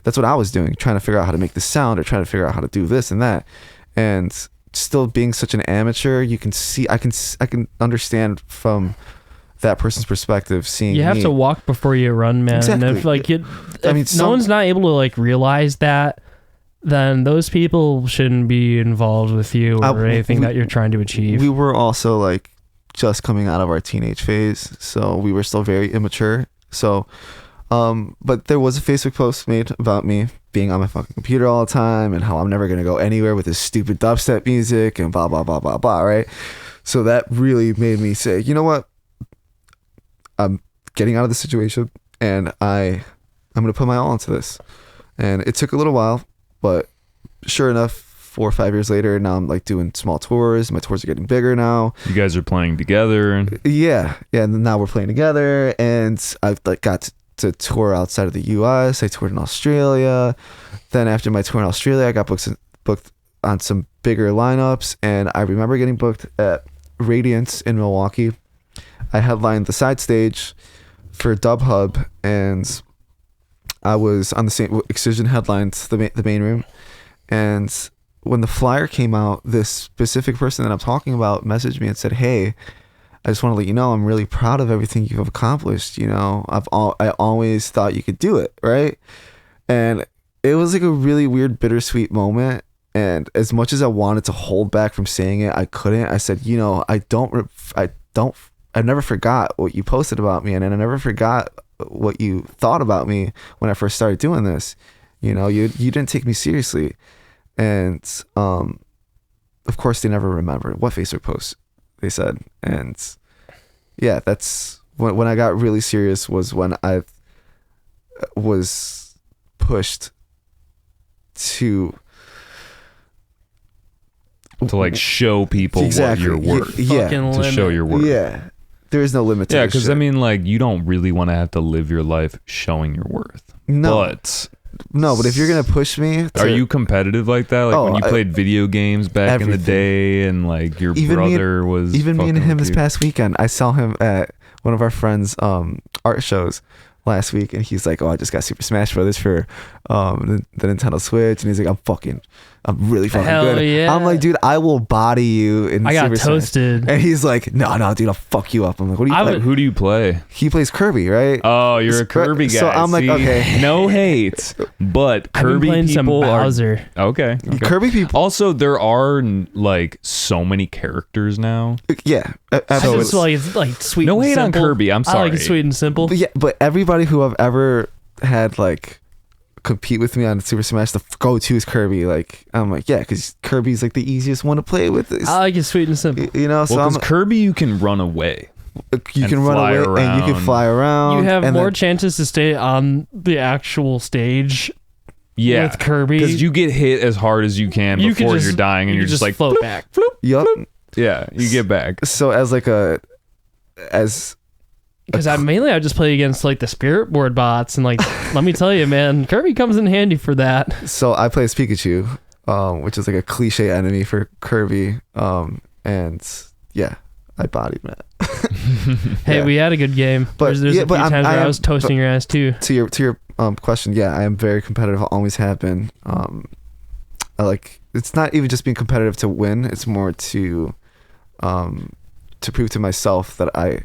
that's what I was doing, trying to figure out how to make this sound or trying to figure out how to do this and that. And still being such an amateur, you can see, I can understand from that person's perspective, seeing you have to walk before you run, man. Exactly. And if no one's not able to like realize that, then those people shouldn't be involved with you or anything that you're trying to achieve. We were also like just coming out of our teenage phase, so we were still very immature. So, but there was a Facebook post made about me being on my fucking computer all the time and how I'm never gonna go anywhere with this stupid dubstep music and blah blah blah blah blah. Right? So that really made me say, you know what? I'm getting out of the situation, and I'm gonna put my all into this. And it took a little while, but sure enough, 4 or 5 years later, now I'm like doing small tours. My tours are getting bigger now. You guys are playing together. Yeah. And now we're playing together, and I've like got to tour outside of the US. I toured in Australia. Then after my tour in Australia, I got booked on some bigger lineups, and I remember getting booked at Radiance in Milwaukee. I headlined the side stage for Dub Hub, and I was on the same Excision headlined the main room. And when the flyer came out, this specific person that I'm talking about messaged me and said, "Hey, I just want to let you know I'm really proud of everything you've accomplished. I always thought you could do it, right?" And it was like a really weird, bittersweet moment. And as much as I wanted to hold back from saying it, I couldn't. I said, I never forgot what you posted about me, and I never forgot what you thought about me when I first started doing this. You didn't take me seriously. And of course they never remembered what Facebook post they said. And yeah, that's when I got really serious, was when I was pushed to like show people exactly what you're worth. Yeah, to show your worth. Yeah, there is no limit to yeah, this because shit. I mean, like, you don't really want to have to live your life showing your worth. But if you're gonna push me are you competitive like that? Like when you played video games back in the day, and like your brother was even me and him with this you? past weekend, I saw him at one of our friends art shows last week, and he's like, "Oh, I just got Super Smash Brothers for the Nintendo Switch," and he's like, I'm really fucking Hell good." yeah. I'm like, "Dude, I will body you in I got Super Smash." toasted. And he's like, no, dude, I'll fuck you up. I'm like, "What do you I play?" would- Who do you play? He plays Kirby, right? Oh, you're a Kirby guy. So I'm like, See? okay. No hate, but I've been Kirby playing some people are Bowser. okay. Kirby people, Also, there are like so many characters now. yeah. I Absolutely. just like it's like sweet. No and hate on simple. Kirby, I'm I like it sorry. sweet and simple. But yeah, but everybody who I've ever had like compete with me on Super Smash, the go-to is Kirby. Like, I'm like, yeah, because Kirby's like the easiest one to play with. I like it sweet and simple. You know, so Well, because Kirby, you can run away. you and can run fly away and you can around. fly around. You have and more then- chances to stay on the actual stage Yeah, with Kirby. because you get hit as hard as you can You could before just- you're dying, and you you're just like, float floop, back. floop. Yup. Yeah, you get back. So as like as Because I just play against like the spirit board bots, and like let me tell you, man, Kirby comes in handy for that. so I play as Pikachu, which is like a cliche enemy for Kirby. And yeah, I bodied Matt. Hey, Yeah. we had a good game. But- There's yeah, a but few I'm- times I where I am- was toasting your ass too. To your question, yeah, I am very competitive. I always have been. I like, it's not even just being competitive to win. It's more to prove to myself that I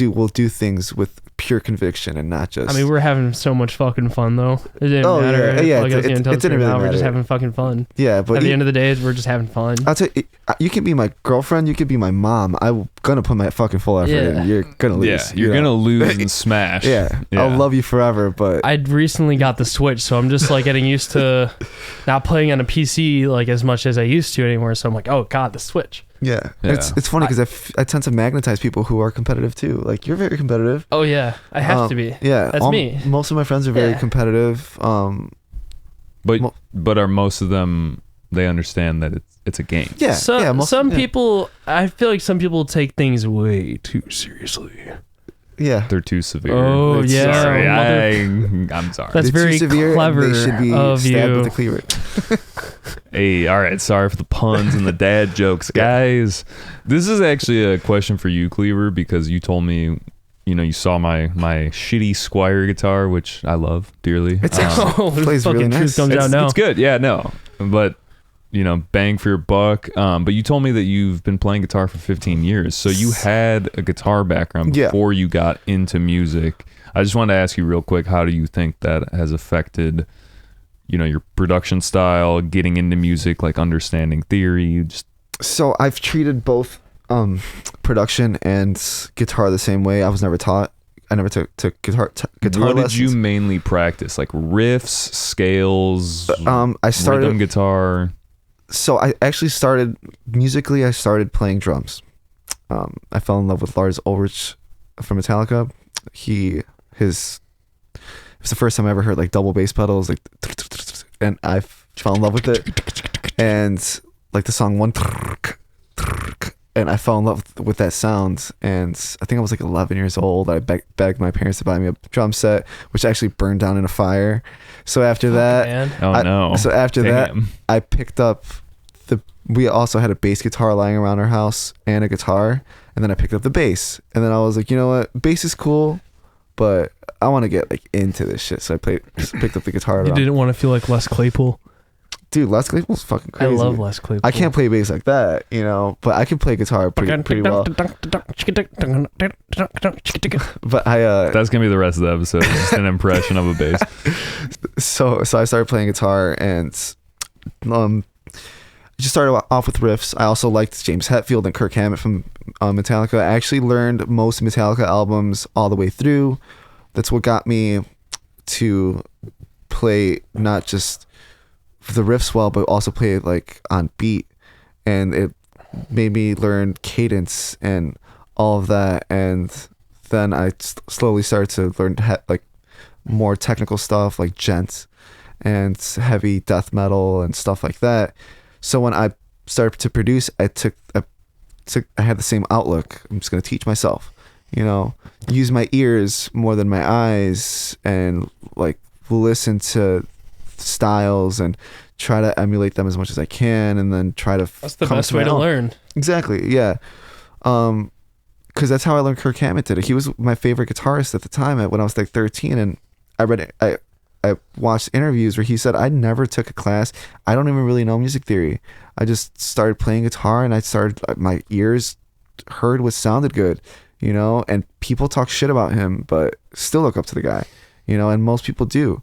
will do things with pure conviction and not just. I mean, we're having so much fucking fun though. It didn't Oh, matter. yeah, Like, I was it getting toasted didn't really now. We're just matter. having fucking fun. yeah, but At the end of the day, we're just having fun. I'll tell you, you can be my girlfriend, you can be my mom. I'm gonna put my fucking full effort Yeah. in. You're gonna lose. Yeah, you're you gonna know? lose and smash. Yeah, I'll love you forever. But I'd recently got the Switch, so I'm just like getting used to not playing on a PC like as much as I used to anymore. So I'm like, oh god, the Switch. yeah, Yeah. it's funny because I tend to magnetize people who are competitive too. Like, you're very competitive. Oh yeah, I have to be. Yeah, That's me. Most of my friends are very Yeah. competitive. But are most of them? They understand that it's a game. Yeah, yeah. Some yeah. people, I feel like some people take things way too seriously. Yeah, They're too severe. Oh It's- yeah, Sorry, mother- I'm sorry. That's They're very too severe and clever They should be of stabbed you. with a cleaver. Hey, all right. Sorry for the puns and the dad jokes, guys. This is actually a question for you, Cleaver, because you told me, you saw my shitty Squire guitar, which I love dearly. It's Um, actually Oh, plays fucking really truth nice. comes out now. it's good. Yeah, no, but bang for your buck. But you told me that you've been playing guitar for 15 years, so you had a guitar background Yeah. before you got into music. I just wanted to ask you real quick, how do you think that has affected, your production style, getting into music, like understanding theory? Just So I've treated both production and guitar the same way. I was never taught. I never took guitar what lessons. did you mainly practice? Like riffs, scales, I started. rhythm guitar. So I actually started musically. I started playing drums. I fell in love with Lars Ulrich from Metallica. It was the first time I ever heard like double bass pedals, like, and I fell in love with it. And like the song One, and I fell in love with that sound. And I think I was like 11 years old. I begged my parents to buy me a drum set, which actually burned down in a fire. So after that, Man. Oh no! So after that, Damn. I picked up we also had a bass guitar lying around our house and a guitar, and then I picked up the bass, and then I was like, you know what, bass is cool, but I want to get like into this shit. So I picked up the guitar. You didn't want to feel like Les Claypool. Dude, Les Claypool's fucking I crazy. love Les Claypool. I can't play bass like that, but I can play guitar pretty well. But That's gonna be the rest of the episode. Just an impression of a bass. so I started playing guitar, and just started off with riffs. I also liked James Hetfield and Kirk Hammett from Metallica. I actually learned most Metallica albums all the way through. That's what got me to play not just the riffs well, but also play it like on beat, and it made me learn cadence and all of that. And then I slowly started to learn like more technical stuff like djent and heavy death metal and stuff like that. So when I started to produce, I had the same outlook. I'm just going to teach myself, use my ears more than my eyes, and like listen to styles and try to emulate them as much as I can, and then try to That's the best way to learn. Exactly. Yeah. because that's how I learned Kirk Hammett did it. He was my favorite guitarist at the time when I was like 13, and I watched interviews where he said, I never took a class. I don't even really know music theory. I just started playing guitar, and my ears heard what sounded good, you know, and people talk shit about him, but still look up to the guy, you know, and most people do.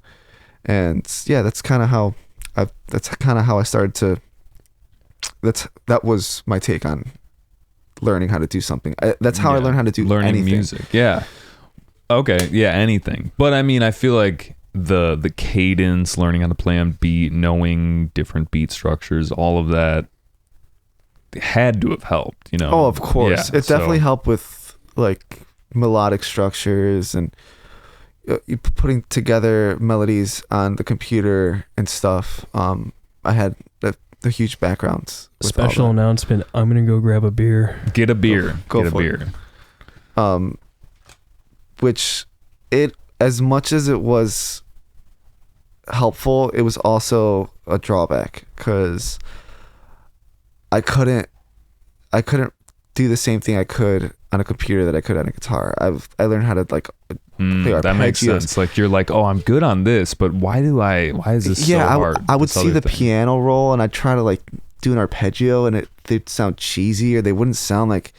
And yeah, that's kind of how I started to, that was my take on learning how to do something. That's how I learned how to do learning anything. music. Yeah. Okay. Yeah. Anything. But I mean, I feel like the cadence, learning how to play on beat, knowing different beat structures, all of that had to have helped, you know? Oh, of course. Yeah, it definitely helped with like melodic structures and putting together melodies on the computer and stuff. I had the huge backgrounds. Special announcement. I'm going to go grab a beer. Get a beer. Go Get a for beer. it. Which as much as it was helpful, it was also a drawback because I couldn't do the same thing I could on a computer that I could on a guitar. I learned how to like play that makes arpeggios. sense. Like you're like, oh, I'm good on this, but why is this so hard? I would this see other the thing? piano roll and I'd try to like do an arpeggio and they'd sound cheesy or they wouldn't sound like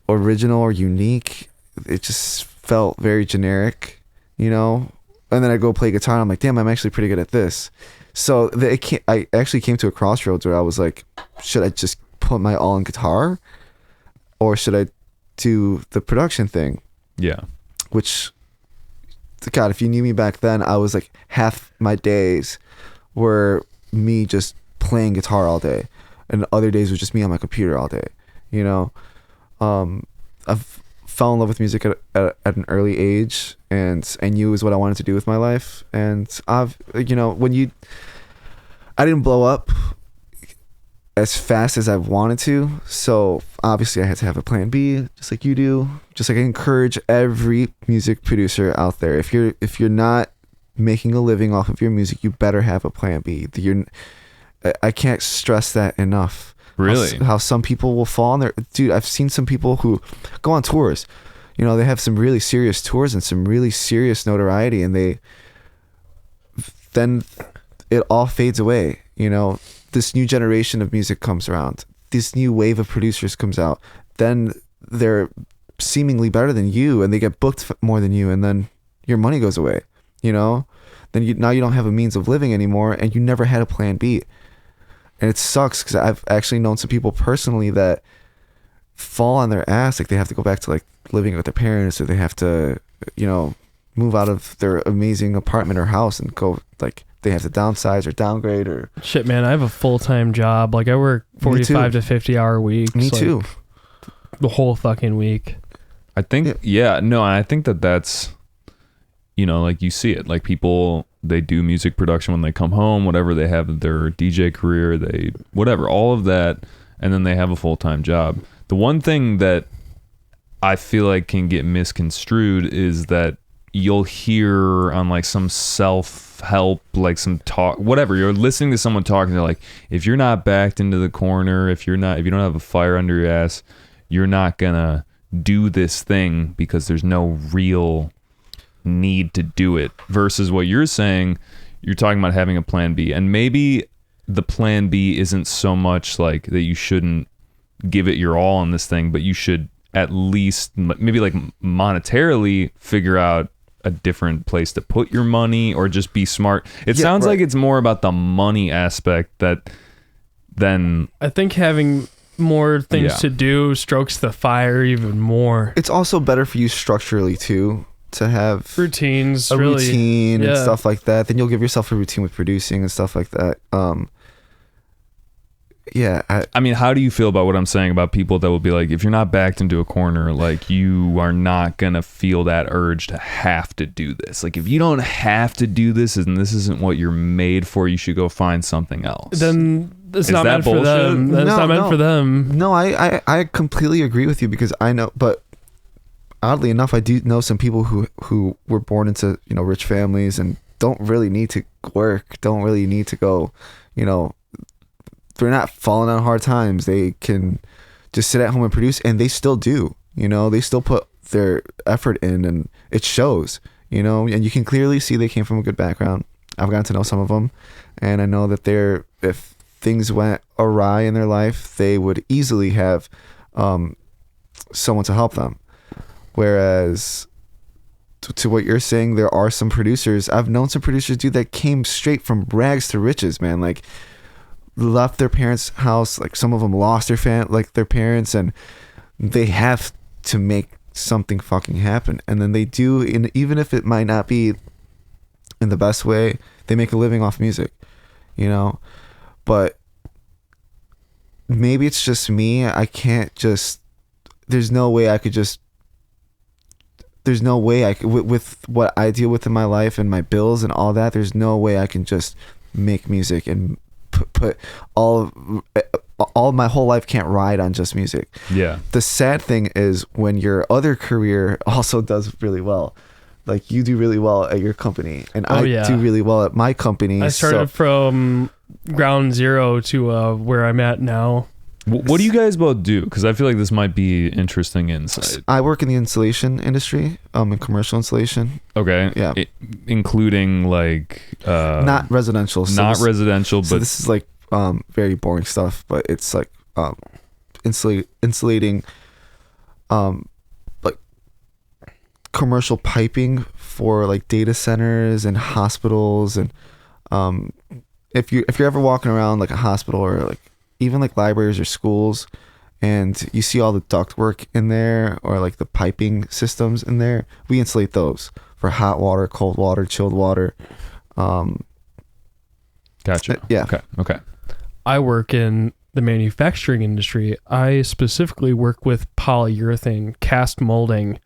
original or unique. It just felt very generic, you know? And then I'd go play guitar and I'm like, damn, I'm actually pretty good at this. So I actually came to a crossroads where I was like, should I just put my all in guitar or should I do the production thing? Yeah. Which, God, if you knew me back then, I was like half my days were me just playing guitar all day and other days was just me on my computer all day, you know? I've fell in love with music at an early age and I knew it was what I wanted to do with my life. And I didn't blow up as fast as I wanted to. So obviously I had to have a plan B, just like you do. Just like I encourage every music producer out there. If you're not making a living off of your music, you better have a plan B. I can't stress that enough. Really? How some people will fall on their... Dude, I've seen some people who go on tours. You know, they have some really serious tours and some really serious notoriety, and then it all fades away. You know, this new generation of music comes around. This new wave of producers comes out. Then they're seemingly better than you, and they get booked more than you, and then your money goes away. You know? Then now you don't have a means of living anymore, and you never had a plan B. And it sucks because I've actually known some people personally that fall on their ass. Like they have to go back to like living with their parents, or they have to, you know, move out of their amazing apartment or house and go like they have to downsize or downgrade or shit, man. I have a full-time job. Like I work 45 to 50 hour weeks. Me too. The whole fucking week. I think, no, I think that's, you know, like you see it, like people, they do music production when they come home, whatever, they have their DJ career, whatever, all of that. And then they have a full-time job. The one thing that I feel like can get misconstrued is that you'll hear on like some self-help, like some talk, whatever, you're listening to someone talking, they're like, if you're not backed into the corner, if you don't have a fire under your ass, you're not gonna do this thing because there's no real need to do it. Versus what you're saying, you're talking about having a plan B, and maybe the plan B isn't so much like that you shouldn't give it your all on this thing, but you should at least maybe like monetarily figure out a different place to put your money, or just be smart. It sounds like it's more about the money aspect than I think having more things to do strokes the fire even more. It's also better for you structurally too, to have routines, a routine and yeah, stuff like that. Then you'll give yourself a routine with producing and stuff like that. I mean, how do you feel about what I'm saying about people that will be like, if you're not backed into a corner, like you are not gonna feel that urge to have to do this. Like if you don't have to do this and this isn't what you're made for, you should go find something else. Then it's not meant bullshit? for them. That's not meant for them. No, I completely agree with you, because I know, but oddly enough, I do know some people who were born into, you know, rich families and don't really need to work, don't really need to go, you know, they're not falling on hard times. They can just sit at home and produce, and they still do, You know, they still put their effort in, and it shows. You know, and you can clearly see they came from a good background. I've gotten to know some of them, and I know that if things went awry in their life, they would easily have someone to help them. Whereas to what you're saying, there are some producers. I've known some producers, dude, that came straight from rags to riches, man. Like, left their parents' house. Like, some of them lost their parents, and they have to make something fucking happen. And then they do, and even if it might not be in the best way, they make a living off music, you know. But maybe it's just me. I can't just. There's no way I could with what I deal with in my life and my bills and all that. There's no way I can just make music and put all my whole life can't ride on just music. Yeah. The sad thing is when your other career also does really well. Like, you do really well at your company, and I do really well at my company. I started from ground zero to where I'm at now. What do you guys both do? Because I feel like this might be interesting insight. I work in the installation industry, in commercial installation. Okay. Yeah. Including like not residential. Residential, but this is like very boring stuff. But it's like insulating, like commercial piping for like data centers and hospitals, and if you're ever walking around like a hospital or like even like libraries or schools, and you see all the duct work in there or like the piping systems in there, we insulate those for hot water, cold water, chilled water. Gotcha. Yeah. Okay. I work in the manufacturing industry. I specifically work with polyurethane cast molding,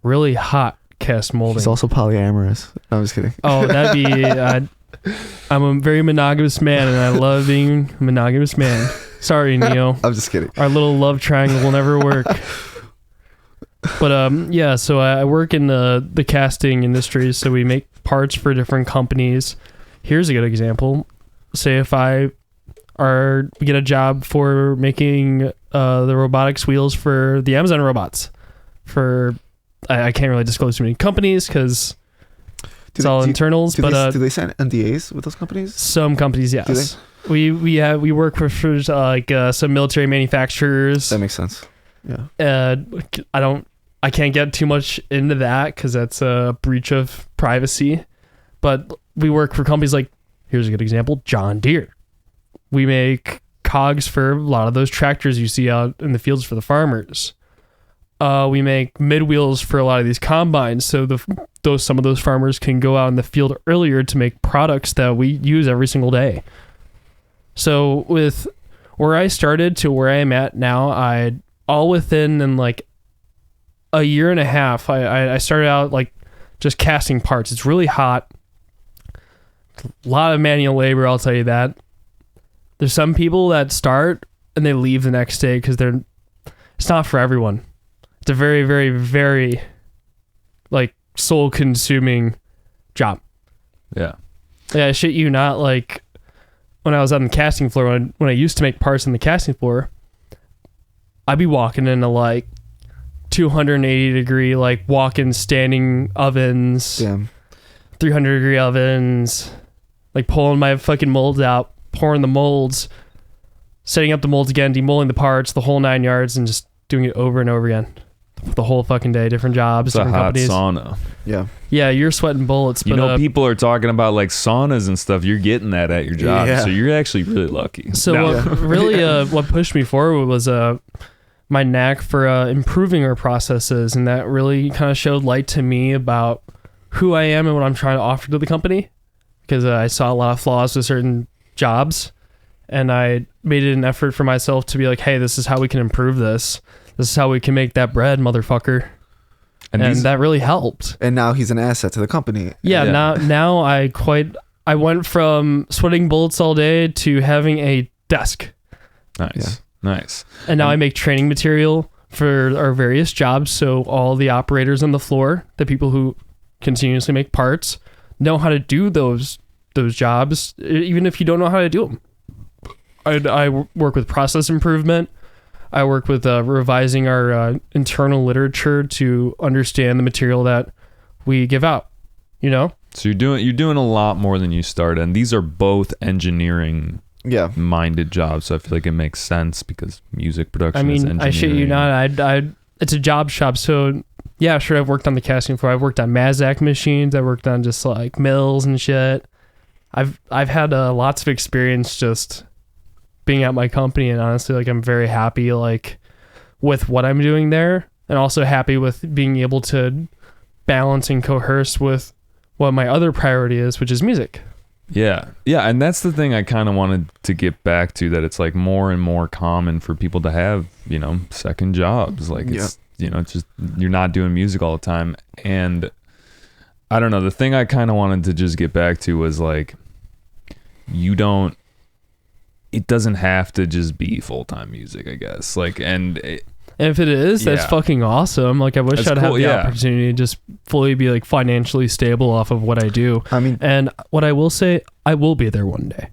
really hot cast molding. He's also polyamorous. No, I'm just kidding. Oh, that'd be I'm a very monogamous man, and I love being a monogamous man. Sorry, Neo. I'm just kidding. Our little love triangle will never work. But yeah, so I work in the casting industry, so we make parts for different companies. Here's a good example. Say if we get a job for making the robotics wheels for the Amazon robots. I can't really disclose too many companies because it's all internals. Do they sign NDAs with those companies? Some companies, yes. We work for like some military manufacturers. That makes sense. Yeah. I can't get too much into that because that's a breach of privacy. But we work for companies like, here's a good example, John Deere. We make cogs for a lot of those tractors you see out in the fields for the farmers. We make mid-wheels for a lot of these combines, so some of those farmers can go out in the field earlier to make products that we use every single day. So with where I started to where I am at now, all within in like a year and a half, I started out like just casting parts. It's really hot. A lot of manual labor, I'll tell you that. There's some people that start and they leave the next day because it's not for everyone. It's a very, very, very like soul-consuming job. Yeah. Yeah, I shit you not. Like when I was on the casting floor, when I used to make parts on the casting floor, I'd be walking into like 280 degree like walk-in standing ovens, 300 degree ovens, like pulling my fucking molds out, pouring the molds, setting up the molds again, demolding the parts, the whole 9 yards, and just doing it over and over again. The whole fucking day, different jobs, it's different a hot companies. sauna. Yeah, you're sweating bullets. You but, know, people are talking about like saunas and stuff. You're getting that at your job, so you're actually really lucky. So what pushed me forward was my knack for improving our processes, and that really kind of showed light to me about who I am and what I'm trying to offer to the company, because I saw a lot of flaws with certain jobs, and I made it an effort for myself to be like, hey, this is how we can improve this. This is how we can make that bread, motherfucker. And that really helped. And now he's an asset to the company. Yeah. Now I went from sweating bullets all day to having a desk. Nice. And now I make training material for our various jobs. So all the operators on the floor, the people who continuously make parts, know how to do those jobs, even if you don't know how to do them. I work with process improvement. I work with revising our internal literature to understand the material that we give out. You know. So you're doing a lot more than you started, and these are both engineering minded jobs. So I feel like it makes sense because music production. is engineering. I shit you not. It's a job shop. So yeah, sure. I've worked on the casting floor. I've worked on Mazak machines. I worked on just like mills and shit. I've had lots of experience just being at my company, and honestly, like I'm very happy like with what I'm doing there, and also happy with being able to balance and coerce with what my other priority is, which is music. Yeah, and that's the thing I kind of wanted to get back to, that it's like more and more common for people to have, you know, second jobs. Like it's, you know, it's just, you're not doing music all the time. And I don't know, the thing I kind of wanted to just get back to was like, it doesn't have to just be full-time music, I guess. Like, and if it is, that's fucking awesome. Like, I wish I'd have the opportunity to just fully be like financially stable off of what I do. I mean, and what I will say, I will be there one day.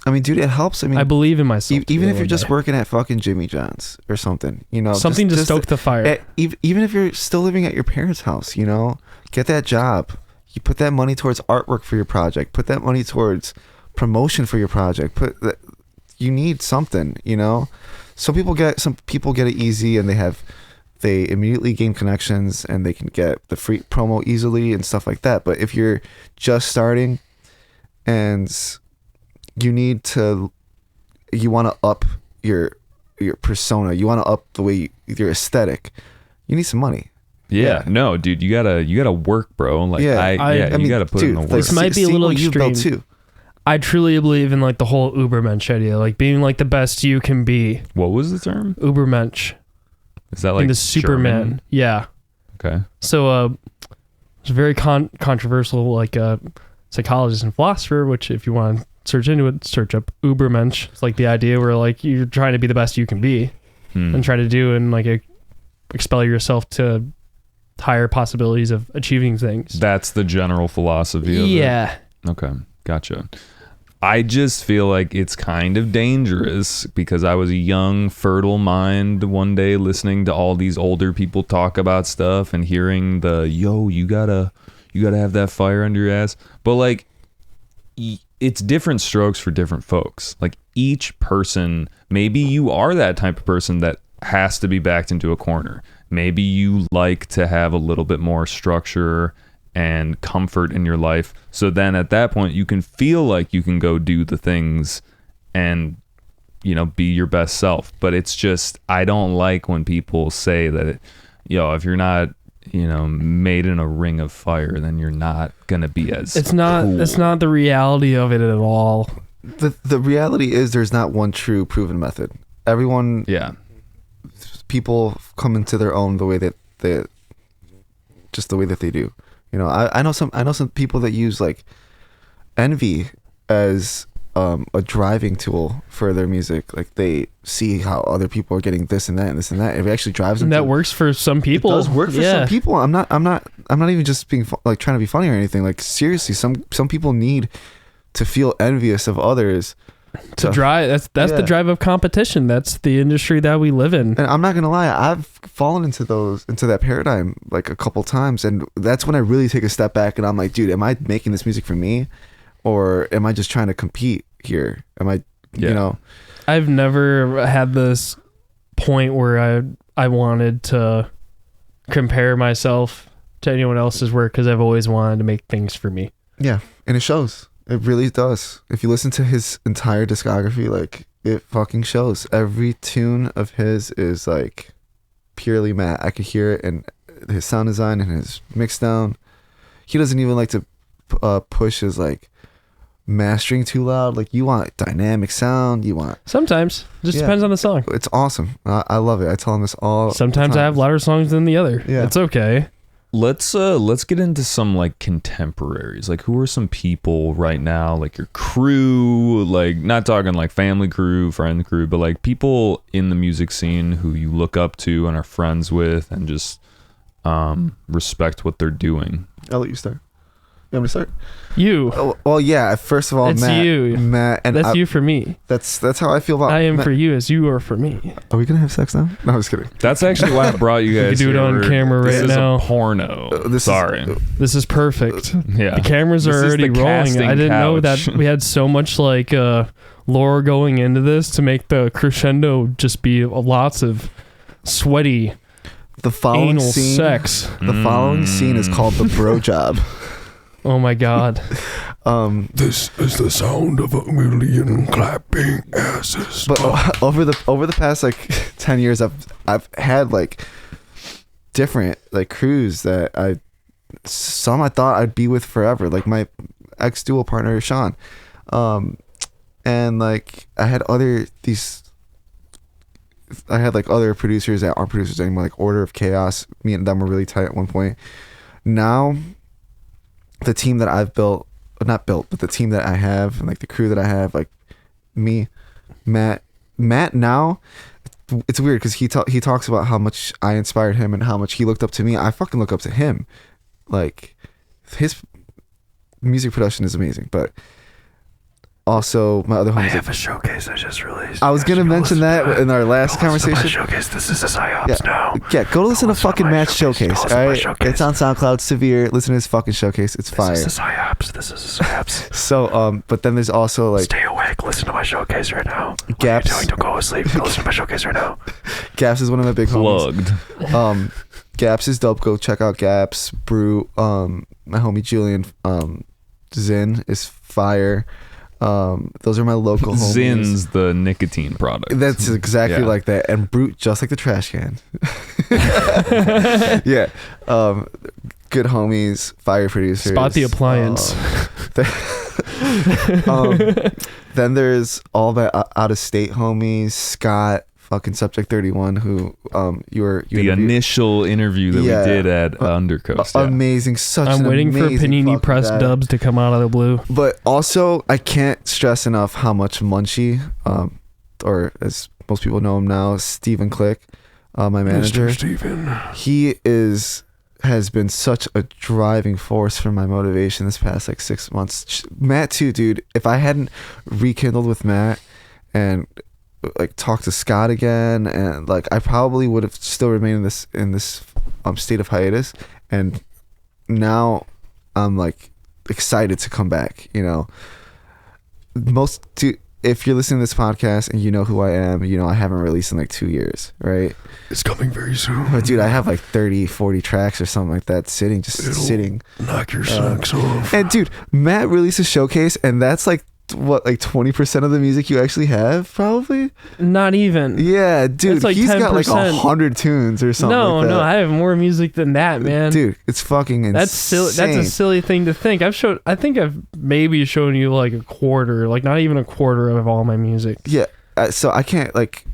I mean, dude, it helps. I mean, I believe in myself. Even if you're just working at fucking Jimmy John's or something, you know, something to stoke the fire. Even if you're still living at your parents' house, you know, get that job. You put that money towards artwork for your project. Put that money towards promotion for your project. You need something, you know. Some people get it easy, and they immediately gain connections, and they can get the free promo easily and stuff like that. But if you're just starting and you want to up your persona, you want to up the way your aesthetic, you need some money. Yeah, no, dude, you gotta work, bro. Like, you gotta put in the work. This might be a little extreme too. I truly believe in like the whole Ubermensch idea, like being like the best you can be. What was the term? Ubermensch. Is that like the Superman? German? Yeah. Okay. So it's a very controversial like psychologist and philosopher, which if you want to search into it, search up Ubermensch. It's like the idea where like you're trying to be the best you can be and try to do and like expel yourself to higher possibilities of achieving things. That's the general philosophy of it. Okay. Gotcha. I just feel like it's kind of dangerous because I was a young, fertile mind one day listening to all these older people talk about stuff and hearing you gotta have that fire under your ass. But like, it's different strokes for different folks. Like each person, maybe you are that type of person that has to be backed into a corner. Maybe you like to have a little bit more structure and comfort in your life, so then at that point you can feel like you can go do the things and, you know, be your best self. But it's just, I don't like when people say that if you're not, you know, made in a ring of fire, then you're not gonna be as it's not cool. It's not the reality of it at all. The reality is there's not one true proven method. Everyone, people come into their own the way that they do. You know, I know some people that use like envy as a driving tool for their music. Like they see how other people are getting this and that and this and that. It actually drives them. And that works for some people. It does work for some people. I'm not even just being like trying to be funny or anything. Like seriously, some people need to feel envious of others. To drive. That's the drive of competition. That's the industry that we live in. And I'm not gonna lie, I've fallen into that paradigm like a couple times, and that's when I really take a step back and I'm like, dude, am I making this music for me, or am I just trying to compete here? Am I, you know? I've never had this point where I wanted to compare myself to anyone else's work because I've always wanted to make things for me. Yeah, and it shows. It really does. If you listen to his entire discography, like it fucking shows. Every tune of his is like purely Matt. I could hear it in his sound design and his mix down. He doesn't even like to push his like mastering too loud. Like you want dynamic sound. You want sometimes just depends on the song. It's awesome. I love it. I tell him this all. Sometimes I have louder songs than the other. Yeah, it's okay. Let's get into some like contemporaries. Like who are some people right now, like your crew, like not talking like family crew, friend crew, but like people in the music scene who you look up to and are friends with and just respect what they're doing. I'll let you start. want me to start? You. Oh, well, yeah. First of all, It's you. Matt, and That's you for me. That's how I feel about. I am Matt. for you as you are for me. Are we gonna have sex now? No, I'm just kidding. That's actually why I brought you guys. We can do it here. on camera This right is now. A porno. Sorry. This is perfect. Yeah. The cameras This are is already the rolling. casting I didn't know couch. that we had so much like lore going into this to make the crescendo just be lots of sweaty The following anal scene. sex. The following scene is called the bro job. Oh my god. This is the sound of a million clapping asses. But over the past like 10 years, I've had like different like crews that some I thought I'd be with forever, like my ex dual partner Sean, and like I had like other producers that aren't producers anymore, like Order of Chaos. Me and them were really tight at one point. Now, the team that I've built, not built, but the team that I have, and like the crew that I have, like me, Matt now, it's weird because he talks about how much I inspired him and how much he looked up to me. I fucking look up to him. Like, his music production is amazing, but also my other homies. I have a showcase I just released. I was gonna mention that in our last Go listen to my conversation. showcase. This is a psyops now. Yeah, go listen to fucking my Matt's showcase. Go listen to All my right, showcase. it's on SoundCloud. Severe. Listen to his fucking showcase. It's fire. This is a psyops. This is a psyops. So, but then there's also like Stay awake. Listen to my showcase right now. What Gaps. are you doing? Don't go to sleep. Go listen to my showcase right now. Gaps is one of my big homies. Plugged. Gaps is dope. Go check out Gaps. Brew. My homie Julian. Zin is fire. Those are my local homies. Zin's the nicotine product. That's exactly Yeah. like that. And Brute, just like the trash can. Yeah. Good homies, fire producers. Spot the appliance. Then there's all my out of state homies. Scott, fucking Subject 31, who you the interviewed. initial interview that Yeah. we did at Undercoast. Yeah. Amazing. Such I'm an waiting for amazing Panini fucking Press guy. dubs to come out of the blue. But also, I can't stress enough how much Munchie, or as most people know him now, Stephen Click, my manager. Mr. Steven. He has been such a driving force for my motivation this past like 6 months. Matt too, dude. If I hadn't rekindled with Matt and like talked to Scott again, and like I probably would have still remained in this state of hiatus. And now I'm like excited to come back. You know, if you're listening to this podcast and you know who I am, you know I haven't released in like 2 years, right? It's coming very soon. But dude, I have like 30-40 tracks or something like that sitting. Knock your socks off. And dude, Matt released a showcase, and that's like what, like 20% of the music you actually have, probably. Not even. Yeah, dude, That's like he's got like 10%. 100 tunes or something. No, like that. no, I have more music than that, man. Dude, it's fucking insane. That's silly. That's a silly thing to think. I think I've maybe shown you like a quarter, like not even a quarter of all my music. Yeah, so I can't like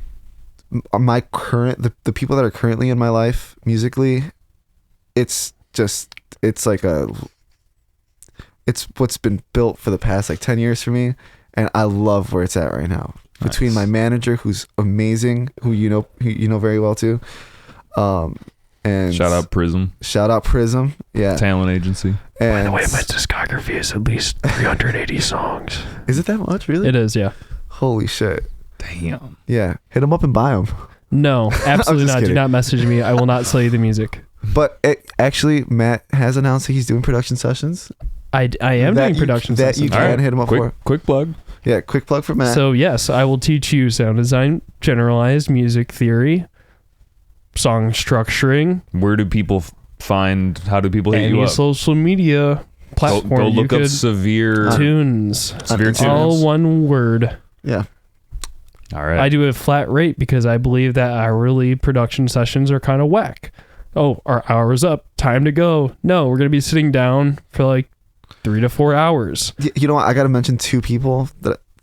my current the people that are currently in my life musically. It's what's been built for the past like 10 years for me, and I love where it's at right now. Nice. Between my manager, who's amazing, who you know very well too, and Shout out Prism yeah, Talent Agency. and By the way, my discography is at least 380 songs. is it that much really? It is, yeah. Holy shit! Damn. Yeah, hit them up and buy them. No, absolutely just not. kidding. Do not message me. I will not sell you the music. But actually, Matt has announced that he's doing production sessions. I am That doing you- production that sessions. you can hit him up for. Quick plug. Yeah, quick plug for Matt. So yes, I will teach you sound design, generalized music theory, song structuring, Where do people find? How do people hit you any up? social media platform Go you look up could Severe. tunes. Severe tunes. All one word. yeah. All right. I do a flat rate because I believe that hourly production sessions are kind of whack. Oh, our hour's up. Time to go. No, we're going to be sitting down for like 3 to 4 hours. You know what? I got to mention two people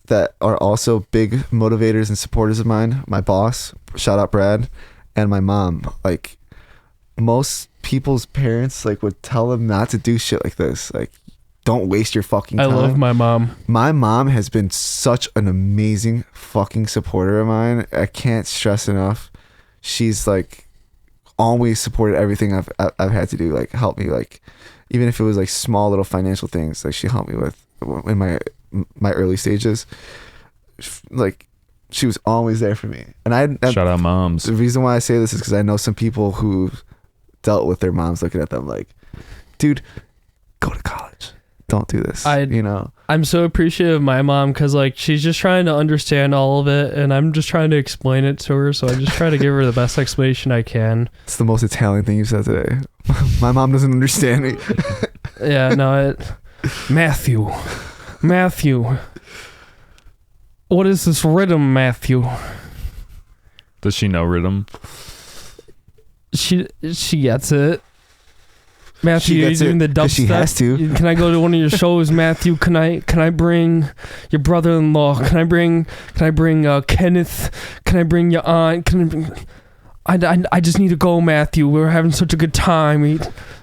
that are also big motivators and supporters of mine. My boss, shout out Brad, and my mom. Like, most people's parents like would tell them not to do shit like this. Like, don't waste your fucking time. I love my mom. My mom has been such an amazing fucking supporter of mine. I can't stress enough. She's like always supported everything I've had to do, like help me like even if it was like small little financial things, like she helped me with in my early stages. Like she was always there for me. And Shout out moms. the reason why I say this is because I know some people who dealt with their moms looking at them like, dude, go to college. Don't do this. I'm so appreciative of my mom because like she's just trying to understand all of it, and I'm just trying to explain it to her. So I just try to give her the best explanation I can. It's the most Italian thing you've said today. My mom doesn't understand me. Yeah, no, Matthew, what is this rhythm, Matthew? Does she know rhythm? She gets it. Matthew, She you're gets doing it the 'cause she dubstep. has to. Can I go to one of your shows, Matthew? Can I bring your brother-in-law? Can I bring Kenneth? Can I bring your aunt? I just need to go, Matthew. We're having such a good time. We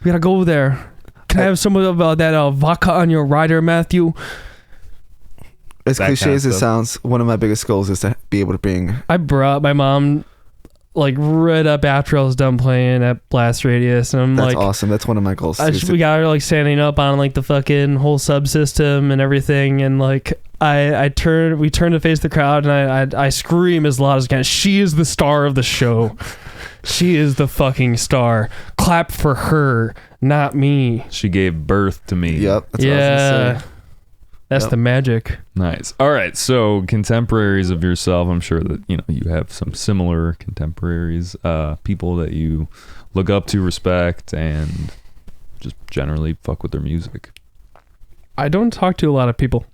gotta go there. Can I have some of that vodka on your rider, Matthew? As That cliche kind of as it stuff. sounds, one of my biggest goals is to be able to bring. I brought my mom like right up after I was done playing at Blast Radius, and I'm That's like, awesome. That's one of my goals. we got her like standing up on like the fucking whole subsystem and everything, and like we turn to face the crowd, and I scream as loud as I can. She is the star of the show. She is the fucking star. Clap for her, not me. She gave birth to me. Yep. That's what I was gonna say. That's Yep. the magic. Nice. All right. So contemporaries of yourself, I'm sure that you have some similar contemporaries, people that you look up to, respect, and just generally fuck with their music. I don't talk to a lot of people.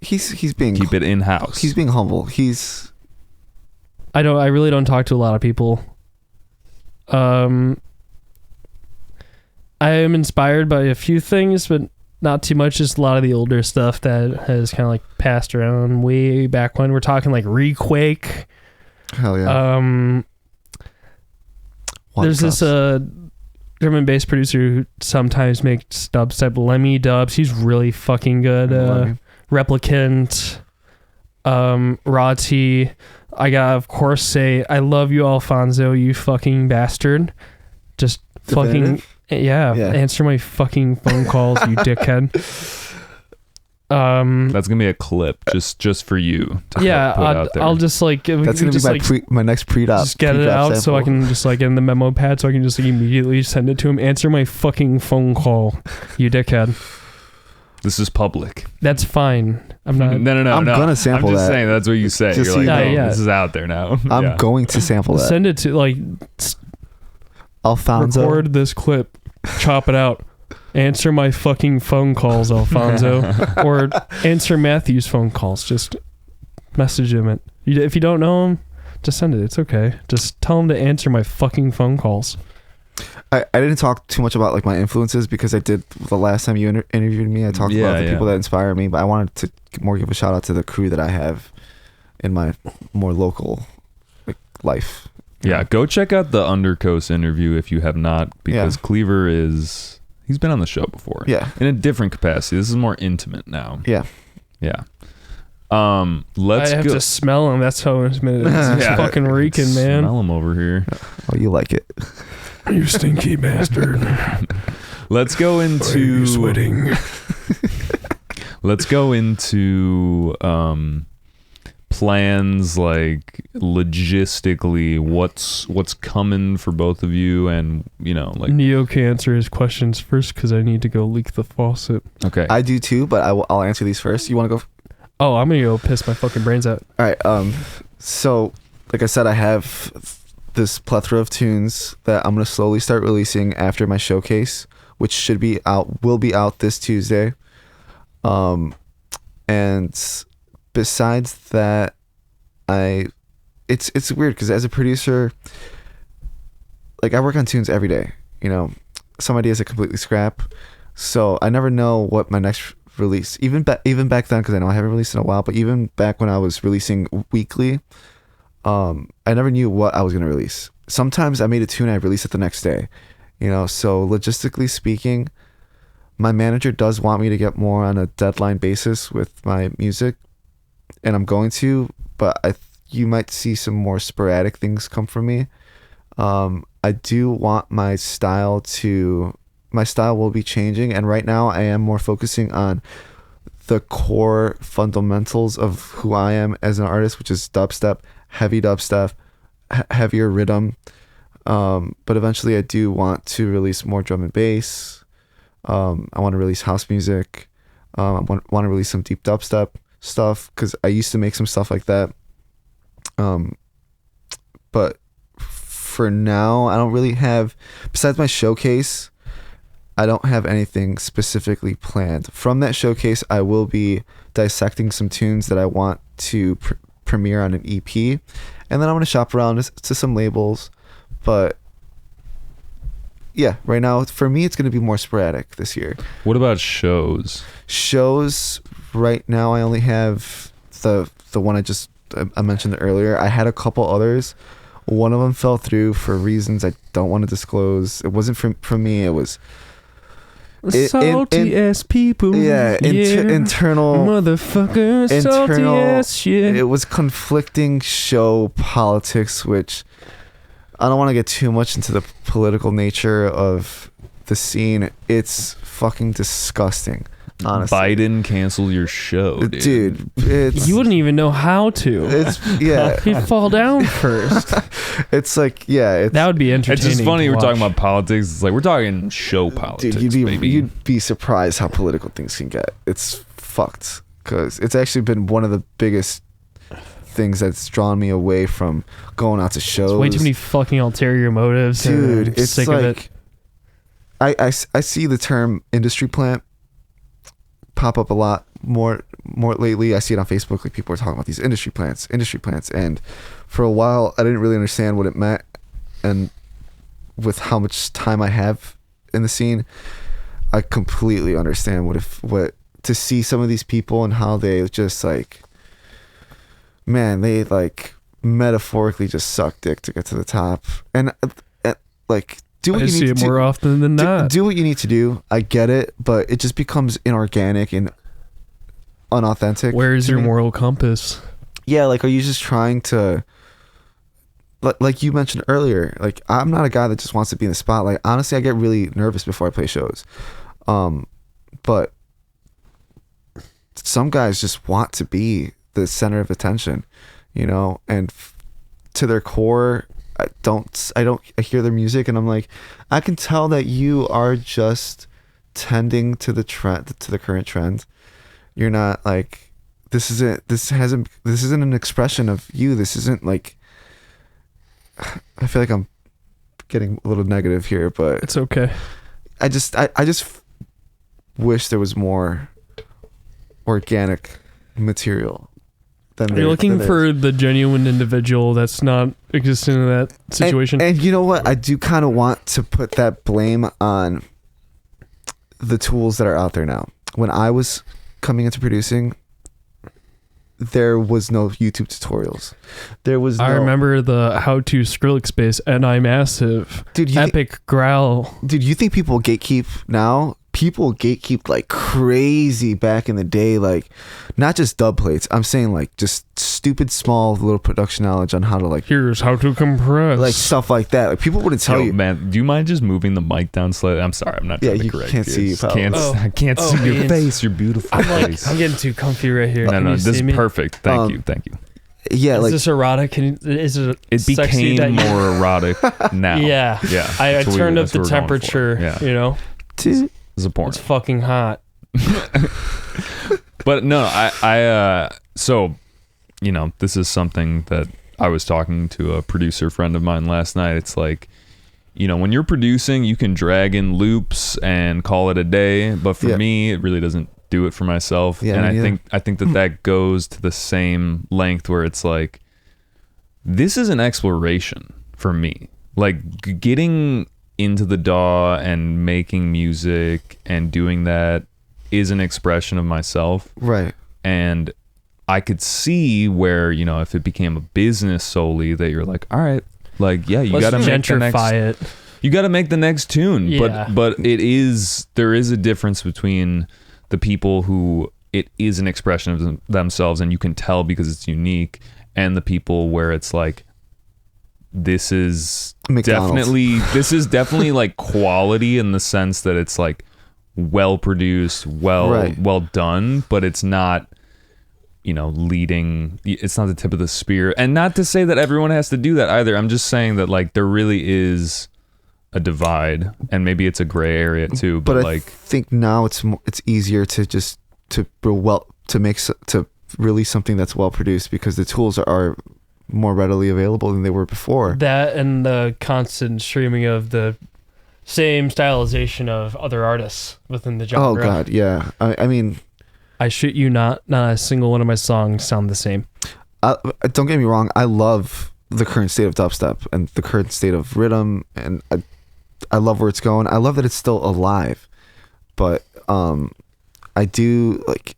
He's being Keep it in house. He's being humble. I really don't talk to a lot of people. I am inspired by a few things, but not too much. Just a lot of the older stuff that has kind of like passed around way back when. We're talking like Requake. Hell yeah. There's this drum and bass producer who sometimes makes dubstep, Lemmy Dubs. He's really fucking good. Replicant, Raw T. I gotta of course say I love you, Alfonso, you fucking bastard. Just Definitive? fucking yeah. Answer my fucking phone calls, you dickhead. That's gonna be a clip just for you. To put out there. I'll just like That's gonna be my next pre-op. Just get it out so I can just like get in the memo pad so I can just like immediately send it to him. Answer my fucking phone call, you dickhead. This is public. That's fine. I'm not. No. I'm gonna sample I'm just that. saying that's what you say. Just You're so like, you oh, know. this is out there now. I'm Yeah. going to sample that. Send it to like Alfonso. record this clip, chop it out. Answer my fucking phone calls, Alfonso, or answer Matthew's phone calls. Just message him it. If you don't know him, just send it. It's okay. Just tell him to answer my fucking phone calls. I didn't talk too much about like my influences because I did the last time you interviewed me. I talked about the people that inspire me, but I wanted to more give a shout out to the crew that I have in my more local life. Yeah, go check out the Undercoast interview if you have not, because KLEAVR he's been on the show before. Yeah. In a different capacity. This is more intimate now. Yeah. Yeah. I have to smell him. That's how intimate it is. It's fucking reeking, man. Smell him over here. Oh, you like it. You stinky bastard. Let's go Why are into you sweating. Let's go into plans, like logistically, what's coming for both of you, and like Neo can answer his questions first because I need to go leak the faucet. okay. I do too, but I'll answer these first. You want to go? Oh, I'm gonna go piss my fucking brains out. All right. So like I said, I have this plethora of tunes that I'm gonna slowly start releasing after my showcase, which will be out this Tuesday. And besides that, it's weird because as a producer, like I work on tunes every day. Some ideas I completely scrap, so I never know what my next release. Even back then, because I know I haven't released in a while, but even back when I was releasing weekly, I never knew what I was gonna release. Sometimes I made a tune, I release it the next day. So logistically speaking, my manager does want me to get more on a deadline basis with my music, and I'm going to, but you might see some more sporadic things come from me. I do want my style to my style will be changing, and right now I am more focusing on the core fundamentals of who I am as an artist, which is dubstep, heavy dubstep, heavier rhythm. But eventually I do want to release more drum and bass. I want to release house music. I want to release some deep dubstep stuff, because I used to make some stuff like that. But for now, I don't really have, besides my showcase, I don't have anything specifically planned. From that showcase, I will be dissecting some tunes that I want to premiere on an EP, and then I'm going to shop around to some labels. But yeah, right now for me it's going to be more sporadic this year. What about shows? Shows right now, I only have the one I mentioned earlier. I had a couple others. One of them fell through for reasons I don't want to disclose. It wasn't from me. It was salty ass people. Yeah, internal motherfuckers. Salty ass shit. It was conflicting show politics, which I don't want to get too much into the political nature of the scene. It's fucking disgusting, honestly. Biden canceled your show, dude. It's, you wouldn't even know how to. He'd fall down first. It's like, yeah, that would be entertaining. It's just funny we're talking about politics. It's like we're talking show politics. Dude, you'd be surprised how political things can get. It's fucked, because it's actually been one of the biggest things that's drawn me away from going out to shows. It's way too many fucking ulterior motives, dude. It's sick like of it. I see the term industry plant pop up a lot more lately. I see it on Facebook, like people are talking about these industry plants, and for a while I didn't really understand what it meant. And with how much time I have in the scene, I completely understand what to see some of these people and how they just like, man, they like metaphorically just suck dick to get to the top, and like do what you need to do. I see it more often than not. Do what you need to do. I get it, but it just becomes inorganic and unauthentic. Where's your moral compass? Yeah, like, are you just trying to, like you mentioned earlier, like, I'm not a guy that just wants to be in the spotlight. Honestly, I get really nervous before I play shows. But some guys just want to be the center of attention, you know, and to their core, I hear their music and I'm like, I can tell that you are just tending to the trend, to the current trend. You're not like, this isn't an expression of you. This isn't like, I feel like I'm getting a little negative here, but it's okay. I just wish there was more organic material. You're looking for the genuine individual that's not existing in that situation. And you know what? I do kind of want to put that blame on the tools that are out there now. When I was coming into producing, there was no YouTube tutorials. I remember the how-to Skrillex bass, NI Massive, dude, Epic Growl. Dude, you think people gatekeep now? People gatekeep like crazy back in the day, like not just dub plates. I'm saying like just stupid small little production knowledge on how to like, here's how to compress, like stuff like that. Like people wouldn't tell you. Man, do you mind just moving the mic down slightly? I'm sorry, I'm not trying to correct you. Can't see you. I can't see your face, your beautiful face. I'm getting too comfy right here. No, this is perfect. Thank you. Yeah, is like, this erotic? It became more erotic now. Yeah. I turned up the temperature. Yeah. You know, dude, it's a porn. It's fucking hot. But no, I so, you know, this is something that I was talking to a producer friend of mine last night. It's like, you know, when you're producing, you can drag in loops and call it a day, but for me, it really doesn't do it for myself. And I think that goes to the same length where it's like, this is an exploration for me. Like getting into the DAW and making music and doing that is an expression of myself. Right. And I could see where, you know, if it became a business solely, that you're like, all right, like, yeah, you got to gentrify it. You got to make the next tune. Yeah. But there is a difference between the people who it is an expression of themselves and you can tell because it's unique, and the people where it's like, this is McDonald's. definitely like quality in the sense that it's like well produced, well done, but it's not, you know, it's not the tip of the spear. And not to say that everyone has to do that either. I'm just saying that like there really is a divide, and maybe it's a gray area too, but like I think now it's easier to release something that's well produced because the tools are more readily available than they were before. That and the constant streaming of the same stylization of other artists within the genre. Oh god, yeah. I mean, I shit you not a single one of my songs sound the same. Don't get me wrong, I love the current state of dubstep and the current state of rhythm, and I love where it's going. I love that it's still alive, but I do like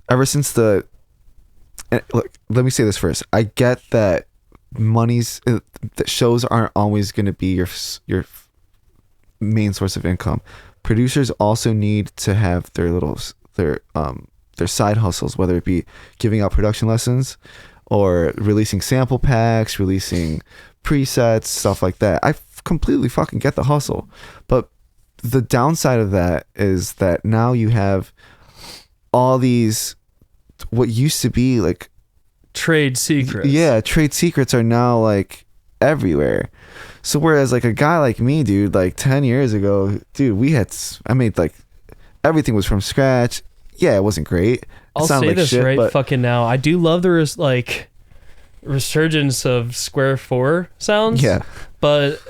ever since look, let me say this first. I get that that shows aren't always going to be your main source of income. Producers also need to have their side hustles, whether it be giving out production lessons or releasing sample packs, releasing presets, stuff like that. I completely fucking get the hustle, but the downside of that is that now you have all these what used to be like trade secrets. Yeah, trade secrets are now like everywhere. So whereas like a guy like me, dude, like 10 years ago, dude, I made like everything was from scratch. Yeah, it wasn't great. I'll say like this shit, right but fucking now. I do love the resurgence of Square 4 sounds. Yeah. But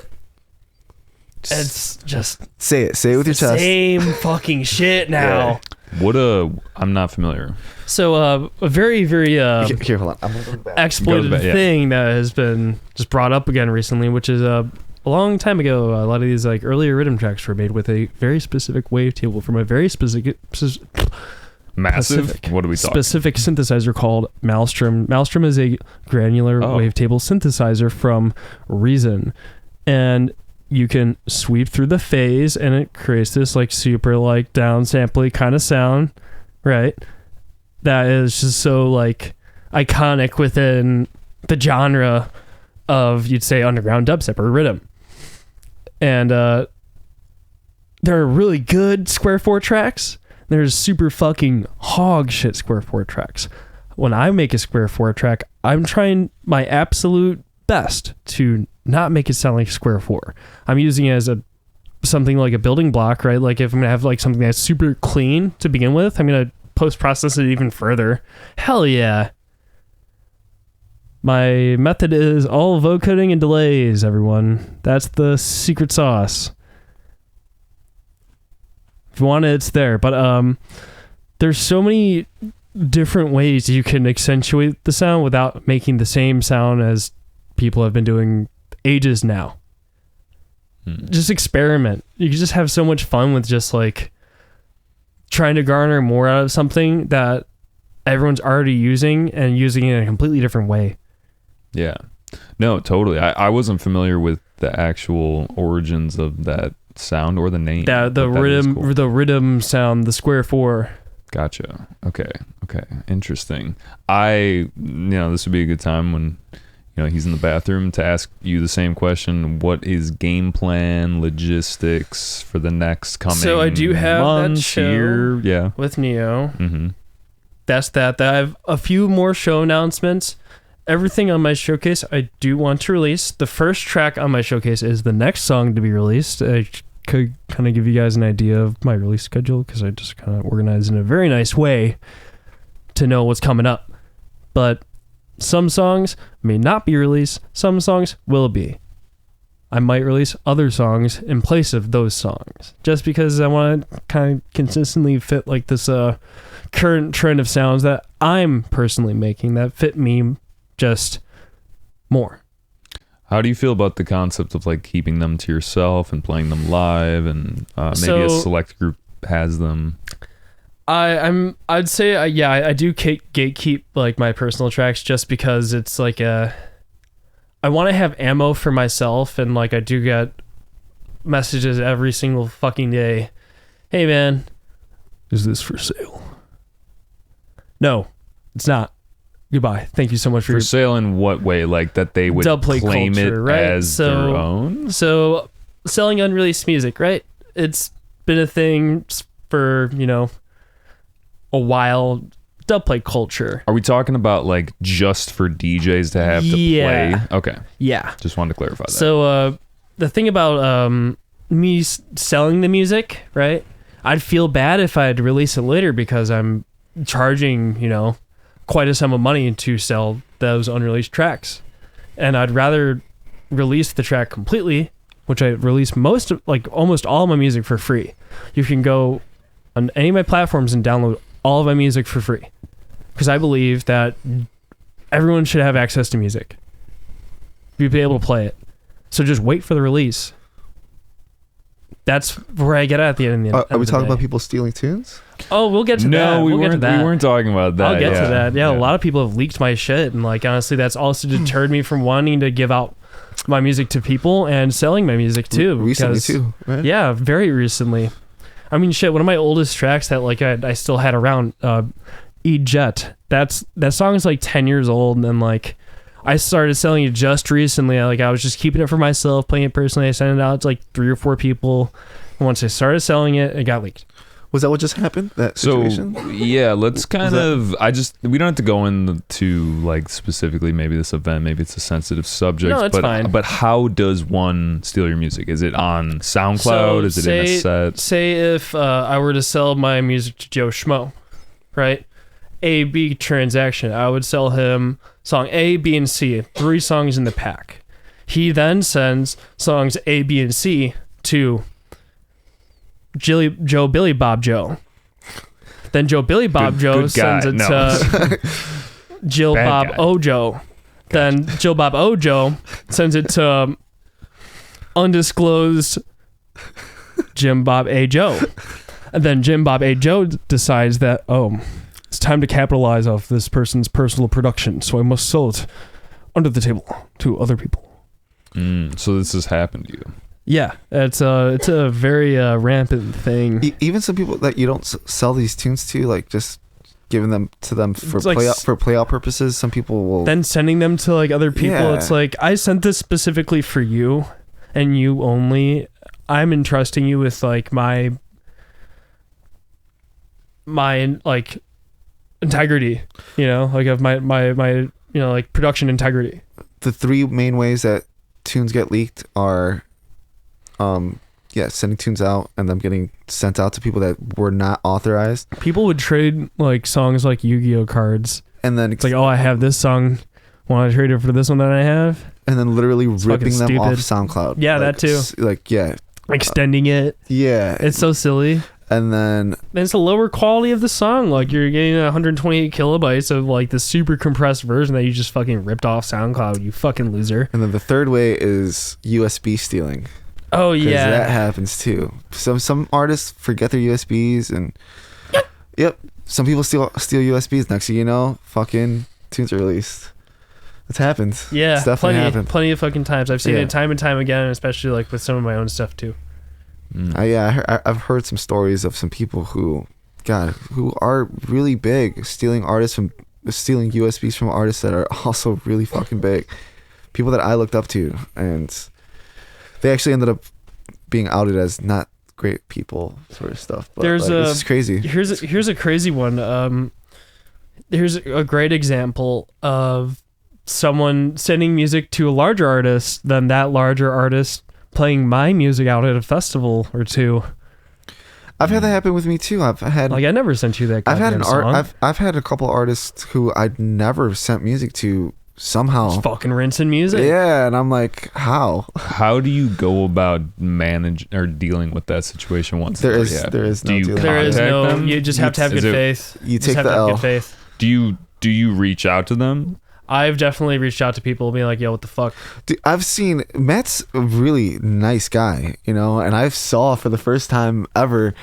it's just say it with your chest. Same fucking shit now. Yeah. I'm not familiar. So a very, very here, hold on. I'm gonna go back. exploited thing that has been just brought up again recently, which is a long time ago. A lot of these like earlier rhythm tracks were made with a very specific wavetable from a very specific What are we talking? Specific synthesizer called Maelstrom. Maelstrom is a granular wavetable synthesizer from Reason, and you can sweep through the phase, and it creates this like super like downsamply kind of sound, right? That is just so like iconic within the genre of, you'd say, underground dubstep or rhythm. And there are really good Square 4 tracks. There's super fucking hog shit Square 4 tracks. When I make a Square 4 track, I'm trying my absolute best to not make it sound like Square 4. I'm using it as something like a building block, right? Like if I'm gonna have like something that's super clean to begin with, I'm gonna post-process it even further. Hell yeah. My method is all vocoding and delays, everyone. That's the secret sauce. If you want it, it's there. But there's so many different ways you can accentuate the sound without making the same sound as people have been doing ages now. Just experiment. You can just have so much fun with just like trying to garner more out of something that everyone's already using and using it in a completely different way. Yeah. No, totally. I wasn't familiar with the actual origins of that sound or the name. The rhythm sound, the Square 4. Gotcha. Okay. Interesting. This would be a good time when he's in the bathroom to ask you the same question. What is game plan, logistics for the next coming So I do have months, that show year? with Neo. Mm-hmm. That's that. I have a few more show announcements. Everything on my showcase I do want to release. The first track on my showcase is the next song to be released. I could kind of give you guys an idea of my release schedule because I just kind of organize in a very nice way to know what's coming up. But some songs may not be released. Some songs will be. I might release other songs in place of those songs just because I want to kind of consistently fit like this current trend of sounds that I'm personally making that fit me just more. How do you feel about the concept of like keeping them to yourself and playing them live, and maybe a select group has them? I'd say I do gatekeep like my personal tracks just because it's like I want to have ammo for myself, and like I do get messages every single fucking day. Hey man, is this for sale? No, it's not. Goodbye. Thank you so much for For your sale in what way? Like that they would dub play claim culture, it right? as their own? So selling unreleased music, right? It's been a thing for, a while. Dub play culture. Are we talking about like just for DJs to have to play? Okay. Yeah. Just wanted to clarify that. So the thing about me selling the music, right? I'd feel bad if I'd release it later because I'm charging, quite a sum of money to sell those unreleased tracks. And I'd rather release the track completely, which I release almost all of my music for free. You can go on any of my platforms and download all of my music for free. Because I believe that everyone should have access to music. Be able to play it. So just wait for the release. That's where I get at the end of the Are we talking day. about people stealing tunes? Oh, we'll get to that. No, we We'll get to weren't. that. We weren't talking about that. I'll get to that. Yeah, a lot of people have leaked my shit, and honestly, that's also deterred me from wanting to give out my music to people and selling my music too. Recently because- too, right? Yeah, very recently. I mean, shit. One of my oldest tracks that I still had around, E-Jet. That song is 10 years old, and I started selling it just recently. I was just keeping it for myself, playing it personally. I sent it out to 3 or 4 people. And once I started selling it, it got leaked. Was that what just happened? That situation? So yeah, let's kind of. We don't have to go into specifically maybe this event. Maybe it's a sensitive subject. No, it's fine. But how does one steal your music? Is it on SoundCloud? Is it in a set? Say if I were to sell my music to Joe Schmo, right? A-B transaction. I would sell him song A, B, and C, 3 songs in the pack. He then sends songs A, B, and C to Joe Billy Bob Joe. Then Joe Billy Bob Joe good guy. sends it No. to Jill Bad Bob guy. Ojo. Then Jill Bob Ojo sends it to undisclosed Jim Bob A. Joe. And then Jim Bob A. Joe decides that, it's time to capitalize off this person's personal production, so I must sell it under the table to other people. So this has happened to you. Yeah, it's a very rampant thing. Even some people that you don't sell these tunes to, just giving them to them for It's playout purposes. Some people will Then sending them to other people. Yeah. It's I sent this specifically for you, and you only. I'm entrusting you with my integrity, of my production integrity. The 3 main ways that tunes get leaked are sending tunes out and them getting sent out to people that were not authorized, People would trade songs like Yu-Gi-Oh cards. and then It's I have this song. Want to trade it for this one that I have? and then literally ripping them fucking off stupid. SoundCloud. Yeah, that too. Extending it. Yeah. It's so silly. And then And it's the lower quality of the song. You're getting 128 kilobytes of the super compressed version that you just fucking ripped off SoundCloud, you fucking loser. the 3rd way is USB stealing. Oh 'Cause yeah. that happens too. Some artists forget their USBs and yep. Some people steal USBs. Next thing you know, fucking tunes are released. It's happened. Yeah, It's definitely happened. plenty of fucking times. I've seen Yeah. it time and time again, especially with some of my own stuff too. I've heard some stories of some people who are really big, stealing USBs from artists that are also really fucking big. People that I looked up to, and they actually ended up being outed as not great people, sort of stuff. But There's this is crazy. Here's a crazy one. Here's a great example of someone sending music to a larger artist, then that larger artist playing my music out at a festival or two. I've had that happen with me too. I've had I never sent you that. I've had goddamn song. I've had a couple artists who I'd never sent music to somehow. Just fucking rinsing music. Yeah, and I'm like, how? How do you go about manage or dealing with that situation once There it's is already there happened? is Do no you dealing. There is contact no. them? You just have to have Is good it- faith. You Just take have the to have L. good faith. Do you reach out to them? I've definitely reached out to people being like, yo, what the fuck? Dude, I've seen Matt's a really nice guy, and I saw for the first time ever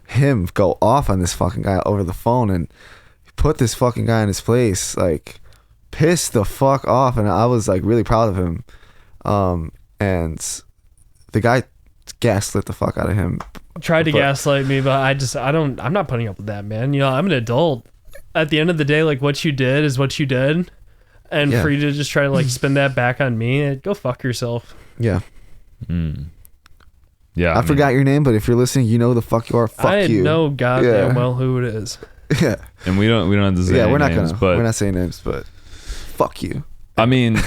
him go off on this fucking guy over the phone and put this fucking guy in his place, pissed the fuck off, and I was really proud of him. And the guy gaslit the fuck out of him. Tried to But- gaslight me, but I'm not putting up with that, man. I'm an adult. at the end of the day, like what you did is what you did, and Yeah. for you to just try to like spin that back on me, go fuck yourself. Yeah. Yeah, I forgot your name, but if you're listening, you know the fuck you are. Fuck I you. know goddamn Yeah. well who it is. Yeah. and we don't have to say Yeah, any we're not names, gonna. but We're not saying names, but fuck you. I mean,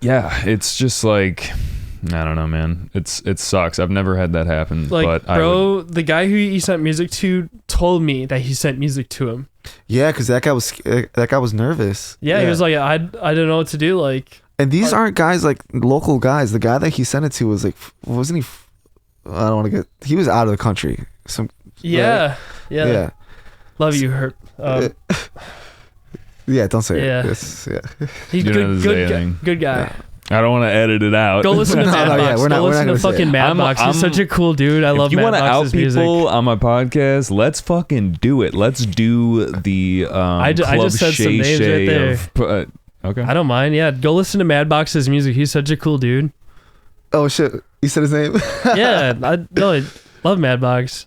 yeah, it's just like, I don't know, man. It sucks. I've never had that happen. Like, but bro, the guy who he sent music to told me that he sent music to him. Yeah, because that guy was nervous. Yeah, he was like, I didn't know what to do. Like, and these aren't guys like local guys. The guy that he sent it to was like, wasn't he? I don't want to get. He was out of the country. yeah. Love you, Herb. Yeah, don't say Yeah. it. Yeah. He's You don't have to say anything. good guy. Yeah. I don't want to edit it out. Go listen to No, Madbox. yeah, we're not- Go we're listen not to gonna say fucking it. Madbox. He's such a cool dude. I love If you want to out Madbox's music. people on my podcast, let's fucking do it. Let's do the I Club just said some Shay names right Shay there. of, okay. I don't mind. Yeah, go listen to Madbox's music. He's such a cool dude. Oh shit! You said his name. Yeah, I love Madbox.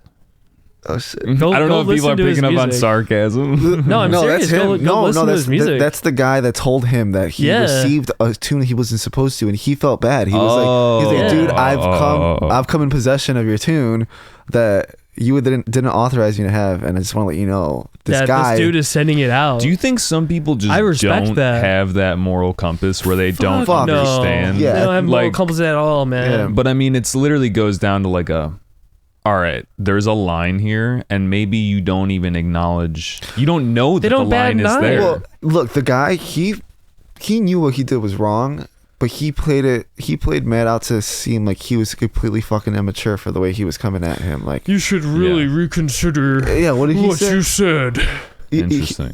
Oh shit! Go- I don't go know if people listen are to his picking up on music. sarcasm. No, I'm serious. that's him. Go listen to his music. That's the guy that told him that he Yeah. received a tune he wasn't supposed to, and he felt bad. He was like, Yeah. dude, I've come in possession of your tune that you didn't authorize me to have, and I just want to let you know this guy. this dude is sending it out. Do you think some people just I respect don't that. have that moral compass where they don't Fuck no. understand? Yeah. They don't have moral Like- compass at all, man. Yeah. But I mean, it's literally goes down to like all right, there's a line here, and maybe you don't even acknowledge, you don't know that the don't bat line an is eye. there. Well, look, the guy he knew what he did was wrong, but he played Matt out to seem like he was completely fucking immature for the way he was coming at him. Like, You should really reconsider yeah, what did he what say? you said. Interesting.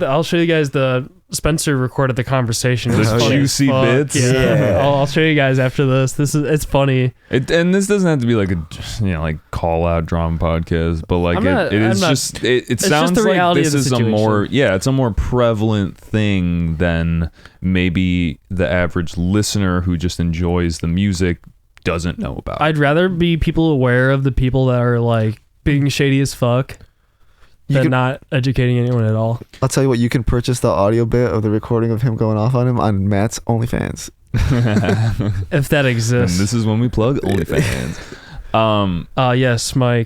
I'll show you guys the Spencer recorded the conversation. It was The funny as juicy fuck. bits? Yeah, I'll show you guys after this. It's funny. And this doesn't have to be like like call out drama podcast, but like it sounds the like reality this of the is situation. it's a more prevalent thing than maybe the average listener who just enjoys the music doesn't know about. I'd rather be people aware of the people that are like being shady as fuck than not educating anyone at all. I'll tell you what, you can purchase the audio bit of the recording of him going off on him on Matt's OnlyFans. If that And exists. this is when we plug OnlyFans. Yes, my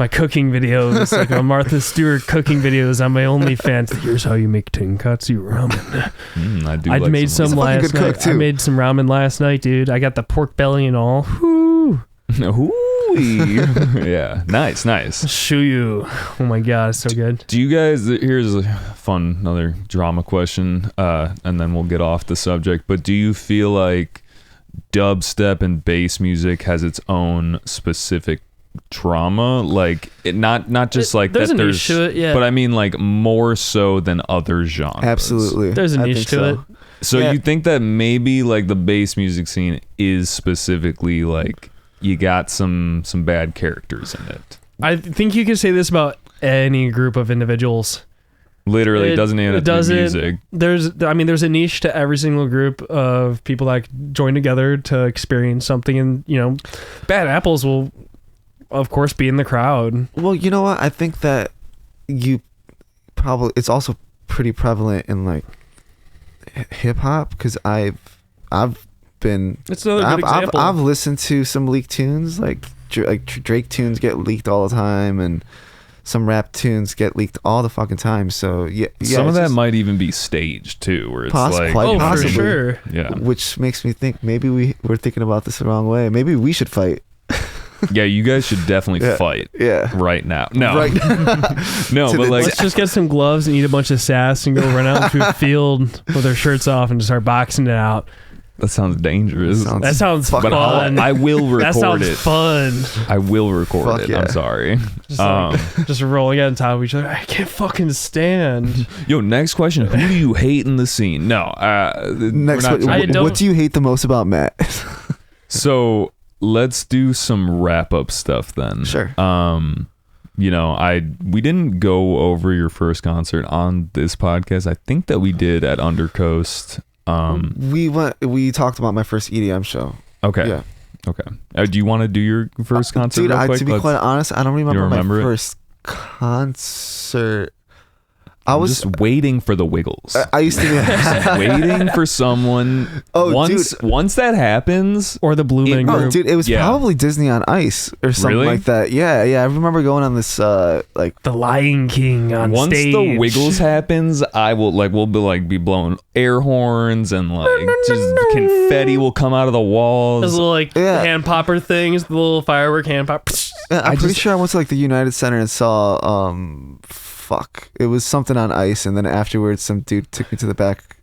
cooking videos, like my Martha Stewart cooking videos on my OnlyFans. Here's how you make tonkatsu ramen. I I made some He's a fucking last good cook, night. too. I made some ramen last night, dude. I got the pork belly and all. Whoo. Yeah, nice. Shoo you. Oh my god, it's so good. Do you guys, here's a fun another drama question, and then we'll get off the subject, but do you feel like dubstep and bass music has its own specific drama? Like it not just like there's that a niche to it, yeah. but I mean like more so than other genres. Absolutely. There's a I niche think to so. it. So Yeah. you think that maybe like the bass music scene is specifically like you got some bad characters in it? I think you can say this about any group of individuals. Literally, it doesn't even have to be music. There's a niche to every single group of people that join together to experience something, and bad apples will, of course, be in the crowd. Well, you know what? I think that it's also pretty prevalent in like hip hop, because I've been It's another good example. I've listened to some leaked tunes, like Drake tunes get leaked all the time, and some rap tunes get leaked all the fucking time. So yeah, Some of it's that just- might even be staged too, where it's like, quite Oh, possibly. for sure. yeah, Which makes me think maybe we're thinking about this the wrong way. Maybe we should fight. yeah. You guys should definitely Yeah. fight Yeah. right now. No, Right. no, To but the like, Let's just get some gloves and eat a bunch of sass and go run out into a field with our shirts off and just start boxing it out. that sounds dangerous. That sounds fucking fun. But I will record That sounds it. fun. I will record Fuck it. yeah. I'm sorry. Just, just rolling on top of each other. I can't fucking stand. Yo, next question. Who do you hate in the scene? No. Next, we're not- what do you hate the most about Matt? So let's do some wrap up stuff then. Sure. We didn't go over your first concert on this podcast. I think that we did at Undercoast. We talked about my first EDM show. Okay. Yeah. Okay. Do you want to do your first concert? Dude, real quick? to be Let's- quite honest, I don't remember remember my it? first concert. I I'm was just waiting for the Wiggles. I used to be Just waiting for someone. Oh, once that happens, Or the Blue Man Oh, Group. dude, it was Yeah. probably Disney on Ice or something Really? like that. Yeah, I remember going on this like The Lion King on once stage. the Wiggles happens, I will we'll be blowing air horns and just confetti will come out of the Those walls. little like Yeah. hand popper things, the little firework hand pop. I'm pretty sure I went to like the United Center and saw it was something on Ice, and then afterwards some dude took me to the back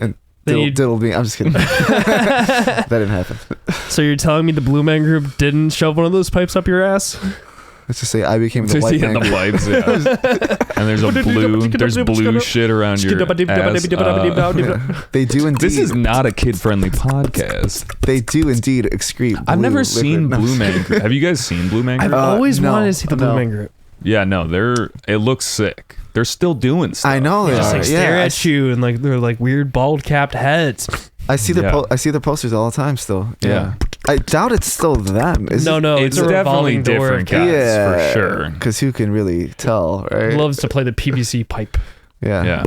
and diddled me. I'm just kidding. That didn't happen. So you're telling me the Blue Man Group didn't shove one of those pipes up your ass? Let's just say I became the Just white in man. the pipes, yeah. And there's blue shit around your ass. Yeah. They do indeed. This is not a kid-friendly podcast. They do indeed excrete. I've never blue seen liquid. Blue Man Group. Have you guys seen Blue Man I've Group? always no, wanted to see the Blue no. Man Group. Yeah, no, it looks sick. They're still doing stuff. I know they They just are. like stare yeah, at you and like they're like weird bald capped heads. I see their Yeah. I see their posters all the time still. Yeah. I doubt it's still them. Is No, It's a definitely revolving door. different guys, for sure. Because who can really tell, right? Loves to play the PVC pipe. Yeah. Yeah.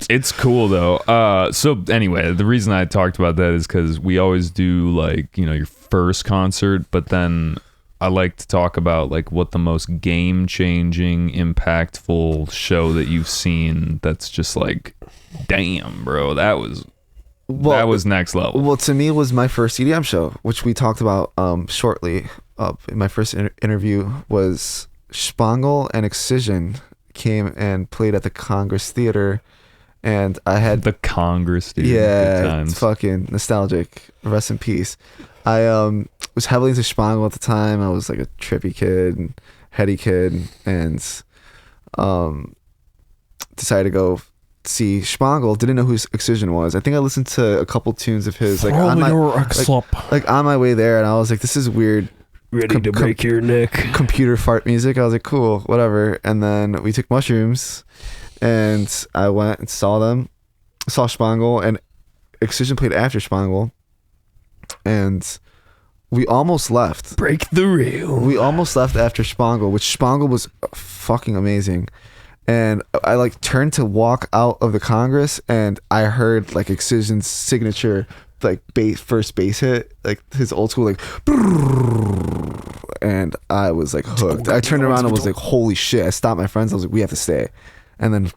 It's cool though. So anyway, the reason I talked about that is because we always do like, your first concert, but then I like to talk about like what the most game-changing, impactful show that you've seen that's just like, damn, bro, that was next level. Well, to me, it was my first EDM show, which we talked about shortly. In my first interview was Spangle and Excision came and played at the Congress Theater, and I had The Congress, dude. Good yeah, times. it's fucking nostalgic. Rest in peace. I was heavily into Spangle at the time. I was like a trippy kid and heady kid, and decided to go see Spangle. Didn't know who Excision was. I think I listened to a couple tunes of his like on my way there, and I was like, this is weird. Ready to break your neck. Computer fart music. I was like, cool, whatever. And then we took mushrooms, and I went and saw Spangle, and Excision played after Spangle, and we almost left. Break the reel. We almost left after Spangle, which Spangle was fucking amazing. And I like turned to walk out of the Congress, and I heard like Excision's signature like first bass hit, like his old school like, and I was like hooked. I turned around and was like, holy shit. I stopped my friends. I was like, we have to stay. And then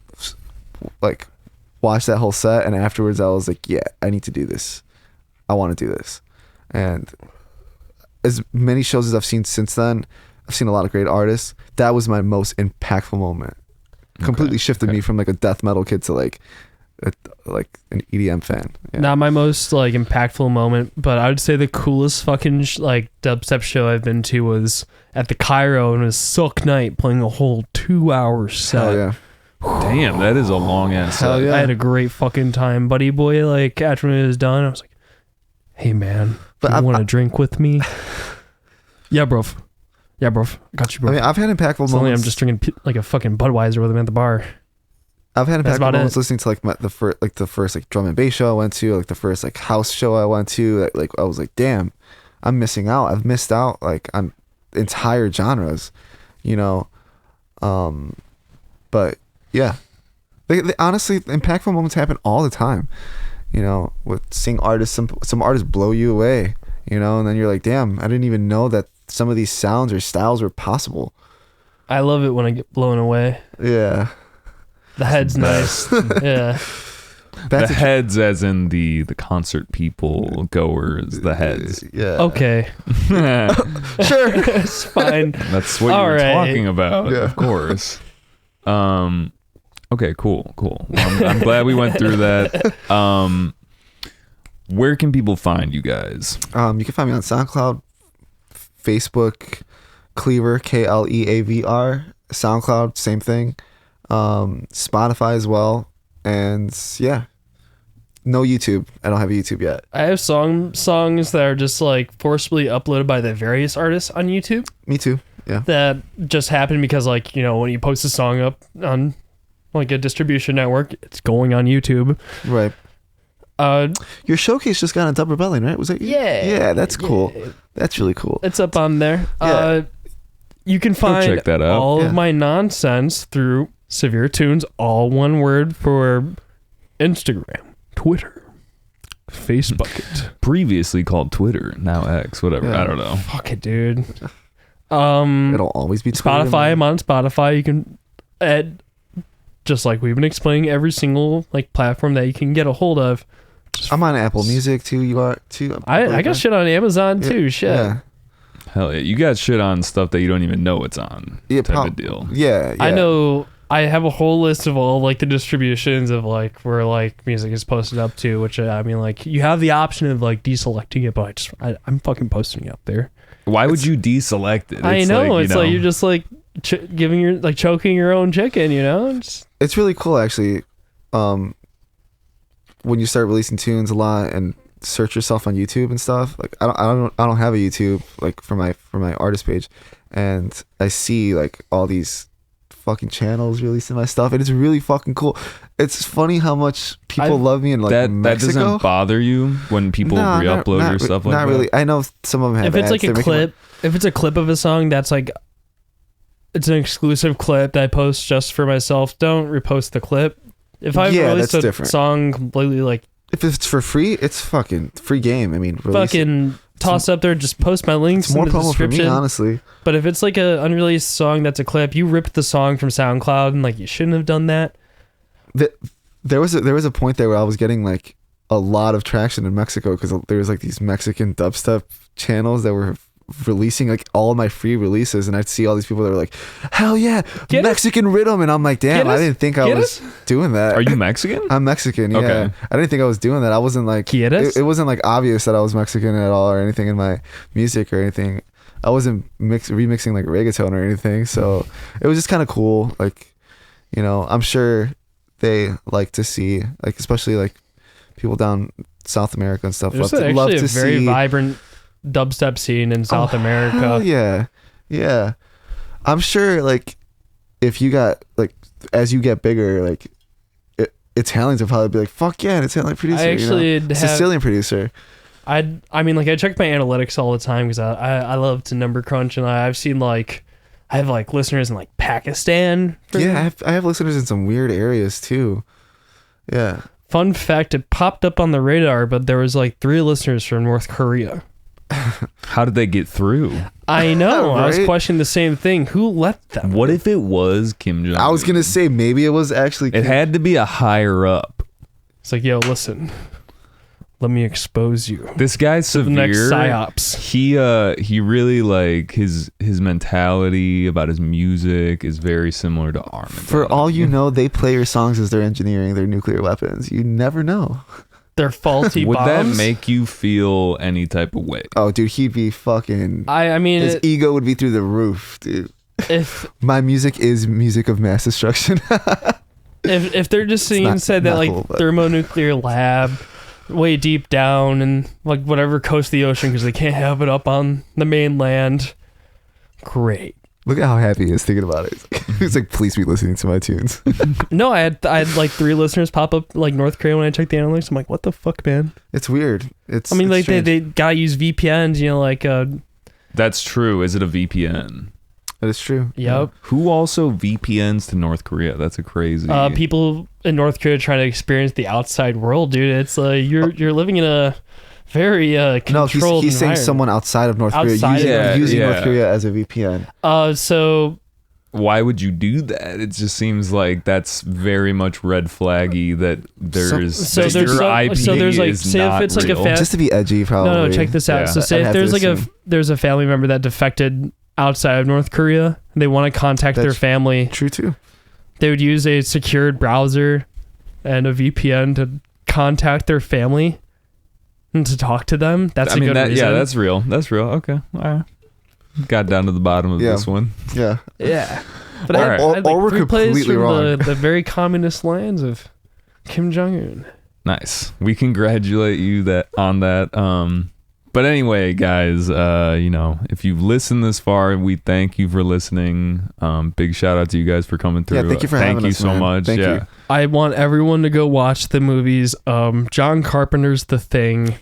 like watched that whole set, and afterwards I was like, yeah, I need to do this. I want to do this. And as many shows as I've seen since then, I've seen a lot of great artists. That was my most impactful moment. Completely shifted me from like a death metal kid to like an EDM fan. Yeah. Not my most like impactful moment, but I would say the coolest fucking like dubstep show I've been to was at the Cairo, and it was Silk Night playing a whole 2-hour set. Hell yeah. Damn, that is a long ass Hell set. yeah. I had a great fucking time, buddy boy. Like after it was done, I was like, "Hey man, But you I- want to drink with me?" Yeah, bro. Yeah, bro. Got you, bro. I mean, I've had impactful Suddenly moments. I'm just drinking like a fucking Budweiser with him at the bar. I've had That's impactful about moments it. listening to like the first like drum and bass show I went to, like the first like house show I went to. Like I was like, damn, I'm missing out. I've missed out like on entire genres, But yeah, they honestly, impactful moments happen all the time. With seeing artists, some artists blow you away. And then you're like, damn, I didn't even know that some of these sounds or styles were possible. I love it when I get blown away. Yeah. The head's nice. Yeah. Back The to heads, as in the concert people goers, the heads. Yeah. Okay. Sure. It's fine. That's what All you were right. talking about, Yeah. of course. Okay, cool. Well, I'm glad we went through that. Where can people find you guys? You can find me on SoundCloud, Facebook, KLEAVR, KLEAVR, SoundCloud, same thing. Spotify as well. And yeah, no YouTube. I don't have a YouTube yet. I have songs that are just like forcibly uploaded by the various artists on YouTube. Me too. Yeah. That just happened because like, when you post a song up on like a distribution network, it's going on YouTube. Right. Your showcase just got on Dub Rebellion, right? Was that you? Yeah. Yeah, that's cool. That's really cool. It's up on there. Yeah. You can find check that out. all of my nonsense through Severe Tunes, all one word, for Instagram, Twitter, Facebook. Previously called Twitter, now X, whatever. Yeah. I don't know. Fuck it, dude. It'll always be Twitter, Spotify. man. I'm on Spotify. You can add, just like we've been explaining, every single like platform that you can get a hold of. I'm on Apple Music too. You are too. I got shit on Amazon too. Yeah, Shit. Yeah. Hell yeah. You got shit on stuff that you don't even know it's on. Yeah, type of deal. Yeah, yeah. I know. I have a whole list of all like the distributions of like where like music is posted up to, which I mean like you have the option of like deselecting it, but I'm fucking posting it up there. Why would you deselect it? I know, Like, like you're just like giving your like choking your own chicken, you know? It's really cool actually. When you start releasing tunes a lot and search yourself on YouTube and stuff, like I don't have a YouTube like for my artist page, and I see like all these fucking channels releasing my stuff, and it's really fucking cool. It's funny how much people love me in like that Mexico. That doesn't bother you when people re-upload your stuff like that? Not really. I know some of them have if it's ads. like a clip, if it's a clip of a song that's like it's an exclusive clip that I post just for myself, don't repost the clip. If I release a different. song completely like if it's for free, it's fucking free game. I mean, fucking toss up there, just post my links it's more in the promo for description. me, honestly. But if it's like a unreleased song that's a clip, you ripped the song from SoundCloud and like you shouldn't have done that. There was a point there where I was getting like a lot of traction in Mexico because there was like these Mexican dubstep channels that were releasing like all of my free releases, and I'd see all these people that were like, hell yeah, Get Mexican rhythm, and I'm like, damn, I didn't think I was doing that. Are you Mexican? I'm Mexican, yeah. Okay. I didn't think I was doing that. I wasn't like it wasn't like obvious that I was Mexican at all or anything in my music or anything. I wasn't remixing like reggaeton or anything, so it was just kind of cool. Like, you know, I'm sure they like to see, like, especially like people down South America and stuff. There's love actually to a very see vibrant dubstep scene in South America. Hell yeah. I'm sure like if you got like as you get bigger, like Italians will probably be like, fuck yeah, an Italian producer. I actually you know? Sicilian producer. I mean, like I check my analytics all the time because I love to number crunch, and I've seen like I have like listeners in like Pakistan. Yeah, I have listeners in some weird areas too. Yeah. Fun fact: it popped up on the radar, but there was like 3 listeners from North Korea. How did they get through? I know. Right? I was questioning the same thing. Who let them? What if it was Kim Jong? I was gonna say maybe it was actually. It had to be a higher up. It's like, yo, listen. Let me expose you. This guy's The next severe. psyops. He really like his mentality about his music is very similar to our mentality. For all you know, they play your songs as they're engineering their nuclear weapons. You never know. They're faulty Would bombs. that make you feel any type of way? Oh, dude, he'd be fucking. I mean, his ego would be through the roof, dude. if My music is music of mass destruction. if they're just seeing not- said that not like cool, but- thermonuclear lab way deep down and like whatever coast of the ocean because they can't have it up on the mainland. Great. Look at how happy he is thinking about it. He's like, please be listening to my tunes. No, I had like 3 listeners pop up like North Korea when I checked the analytics. I'm like, what the fuck, man? It's weird. It's. I mean, it's like strange. they gotta use VPNs, you know, like That's true. Is it a VPN? That is true. yep. Who also VPNs to North Korea? That's a crazy. People in North Korea trying to experience the outside world, dude. It's like you're living in a very No, controlled he's saying environment. someone outside of North Korea Outside using, of- using yeah. North Korea as a VPN. So Why would you do that? It just seems like that's very much red flaggy that there's So that there's your some- IP so there's, like, is say if not it's, like, a real. fan- Just to be edgy, probably. no, check this out. Yeah. So say I'd if have there's to like assume. there's a family member that defected outside of North Korea, and they want to contact their That's family. True too. They would use a secured browser and a VPN to contact their family and to talk to them. That's a good reason. Yeah, that's real. That's real. Okay. All right. Got down to the bottom of Yeah. this one. Yeah. yeah. But All I, right. I had like Or we're 3 plays completely from wrong. the very communist lands of Kim Jong Un. Nice. We congratulate you on that. But anyway, guys, if you've listened this far, we thank you for listening. Big shout out to you guys for coming through. Yeah, thank you for having you us, so man. much. Thank you. I want everyone to go watch the movies. John Carpenter's The Thing,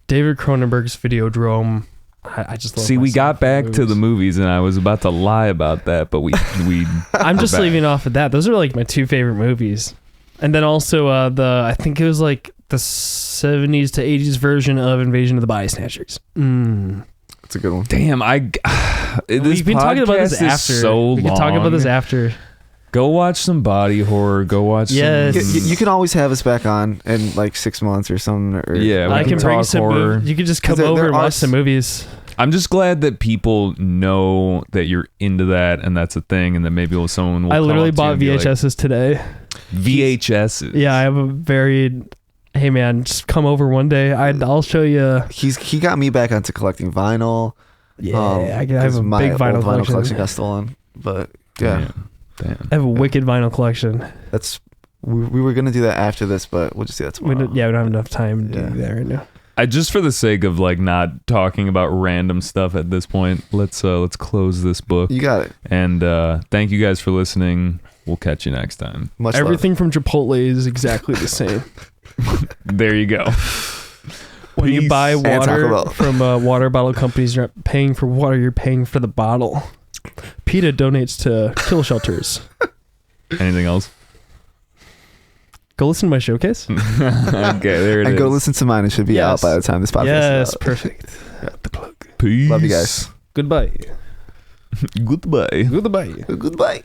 David Cronenberg's Videodrome, I just love See, we myself got in back to the movies, and I was about to lie about that, but we I'm just back. leaving off of that. Those are like my two favorite movies. And then also I think it was like the 70s to 80s version of Invasion of the Body Snatchers. That's a good one. Damn, this We've been talking about this podcast is after. so we can talk about this long. after. Go watch some body horror. Go watch Yes. some... You can always have us back on in like 6 months or something. Or, Yeah, we I can bring talk some horror. You can just come There- over there and are watch some movies. I'm just glad that people know that you're into that and that's a thing, and that maybe someone will I come literally up to you bought and be like, VHSs today. VHSs. Yeah, I have a very... Hey man, just come over one day. I'll show you. he got me back onto collecting vinyl. Yeah, I have 'cause a my big vinyl old collection. got stolen. But yeah, Damn. I have a wicked vinyl collection. that's we were gonna do that after this, but we'll just do that We tomorrow. don't have enough time to Yeah. do that right now. I just for the sake of like not talking about random stuff at this point, let's close this book. You got it. And thank you guys for listening. We'll catch you next time. Much Everything from Chipotle is exactly the same. There you go. When you Peace. buy And Taco water Bell. from water bottle companies, you're not paying for water, you're paying for the bottle. PETA donates to kill shelters. Anything else? Go listen to my showcase. Okay, there it And is. go listen to mine. It should be out Yes. by the time this podcast Yes, is out. perfect. Peace. Love you guys. Goodbye. Goodbye. Goodbye. Goodbye.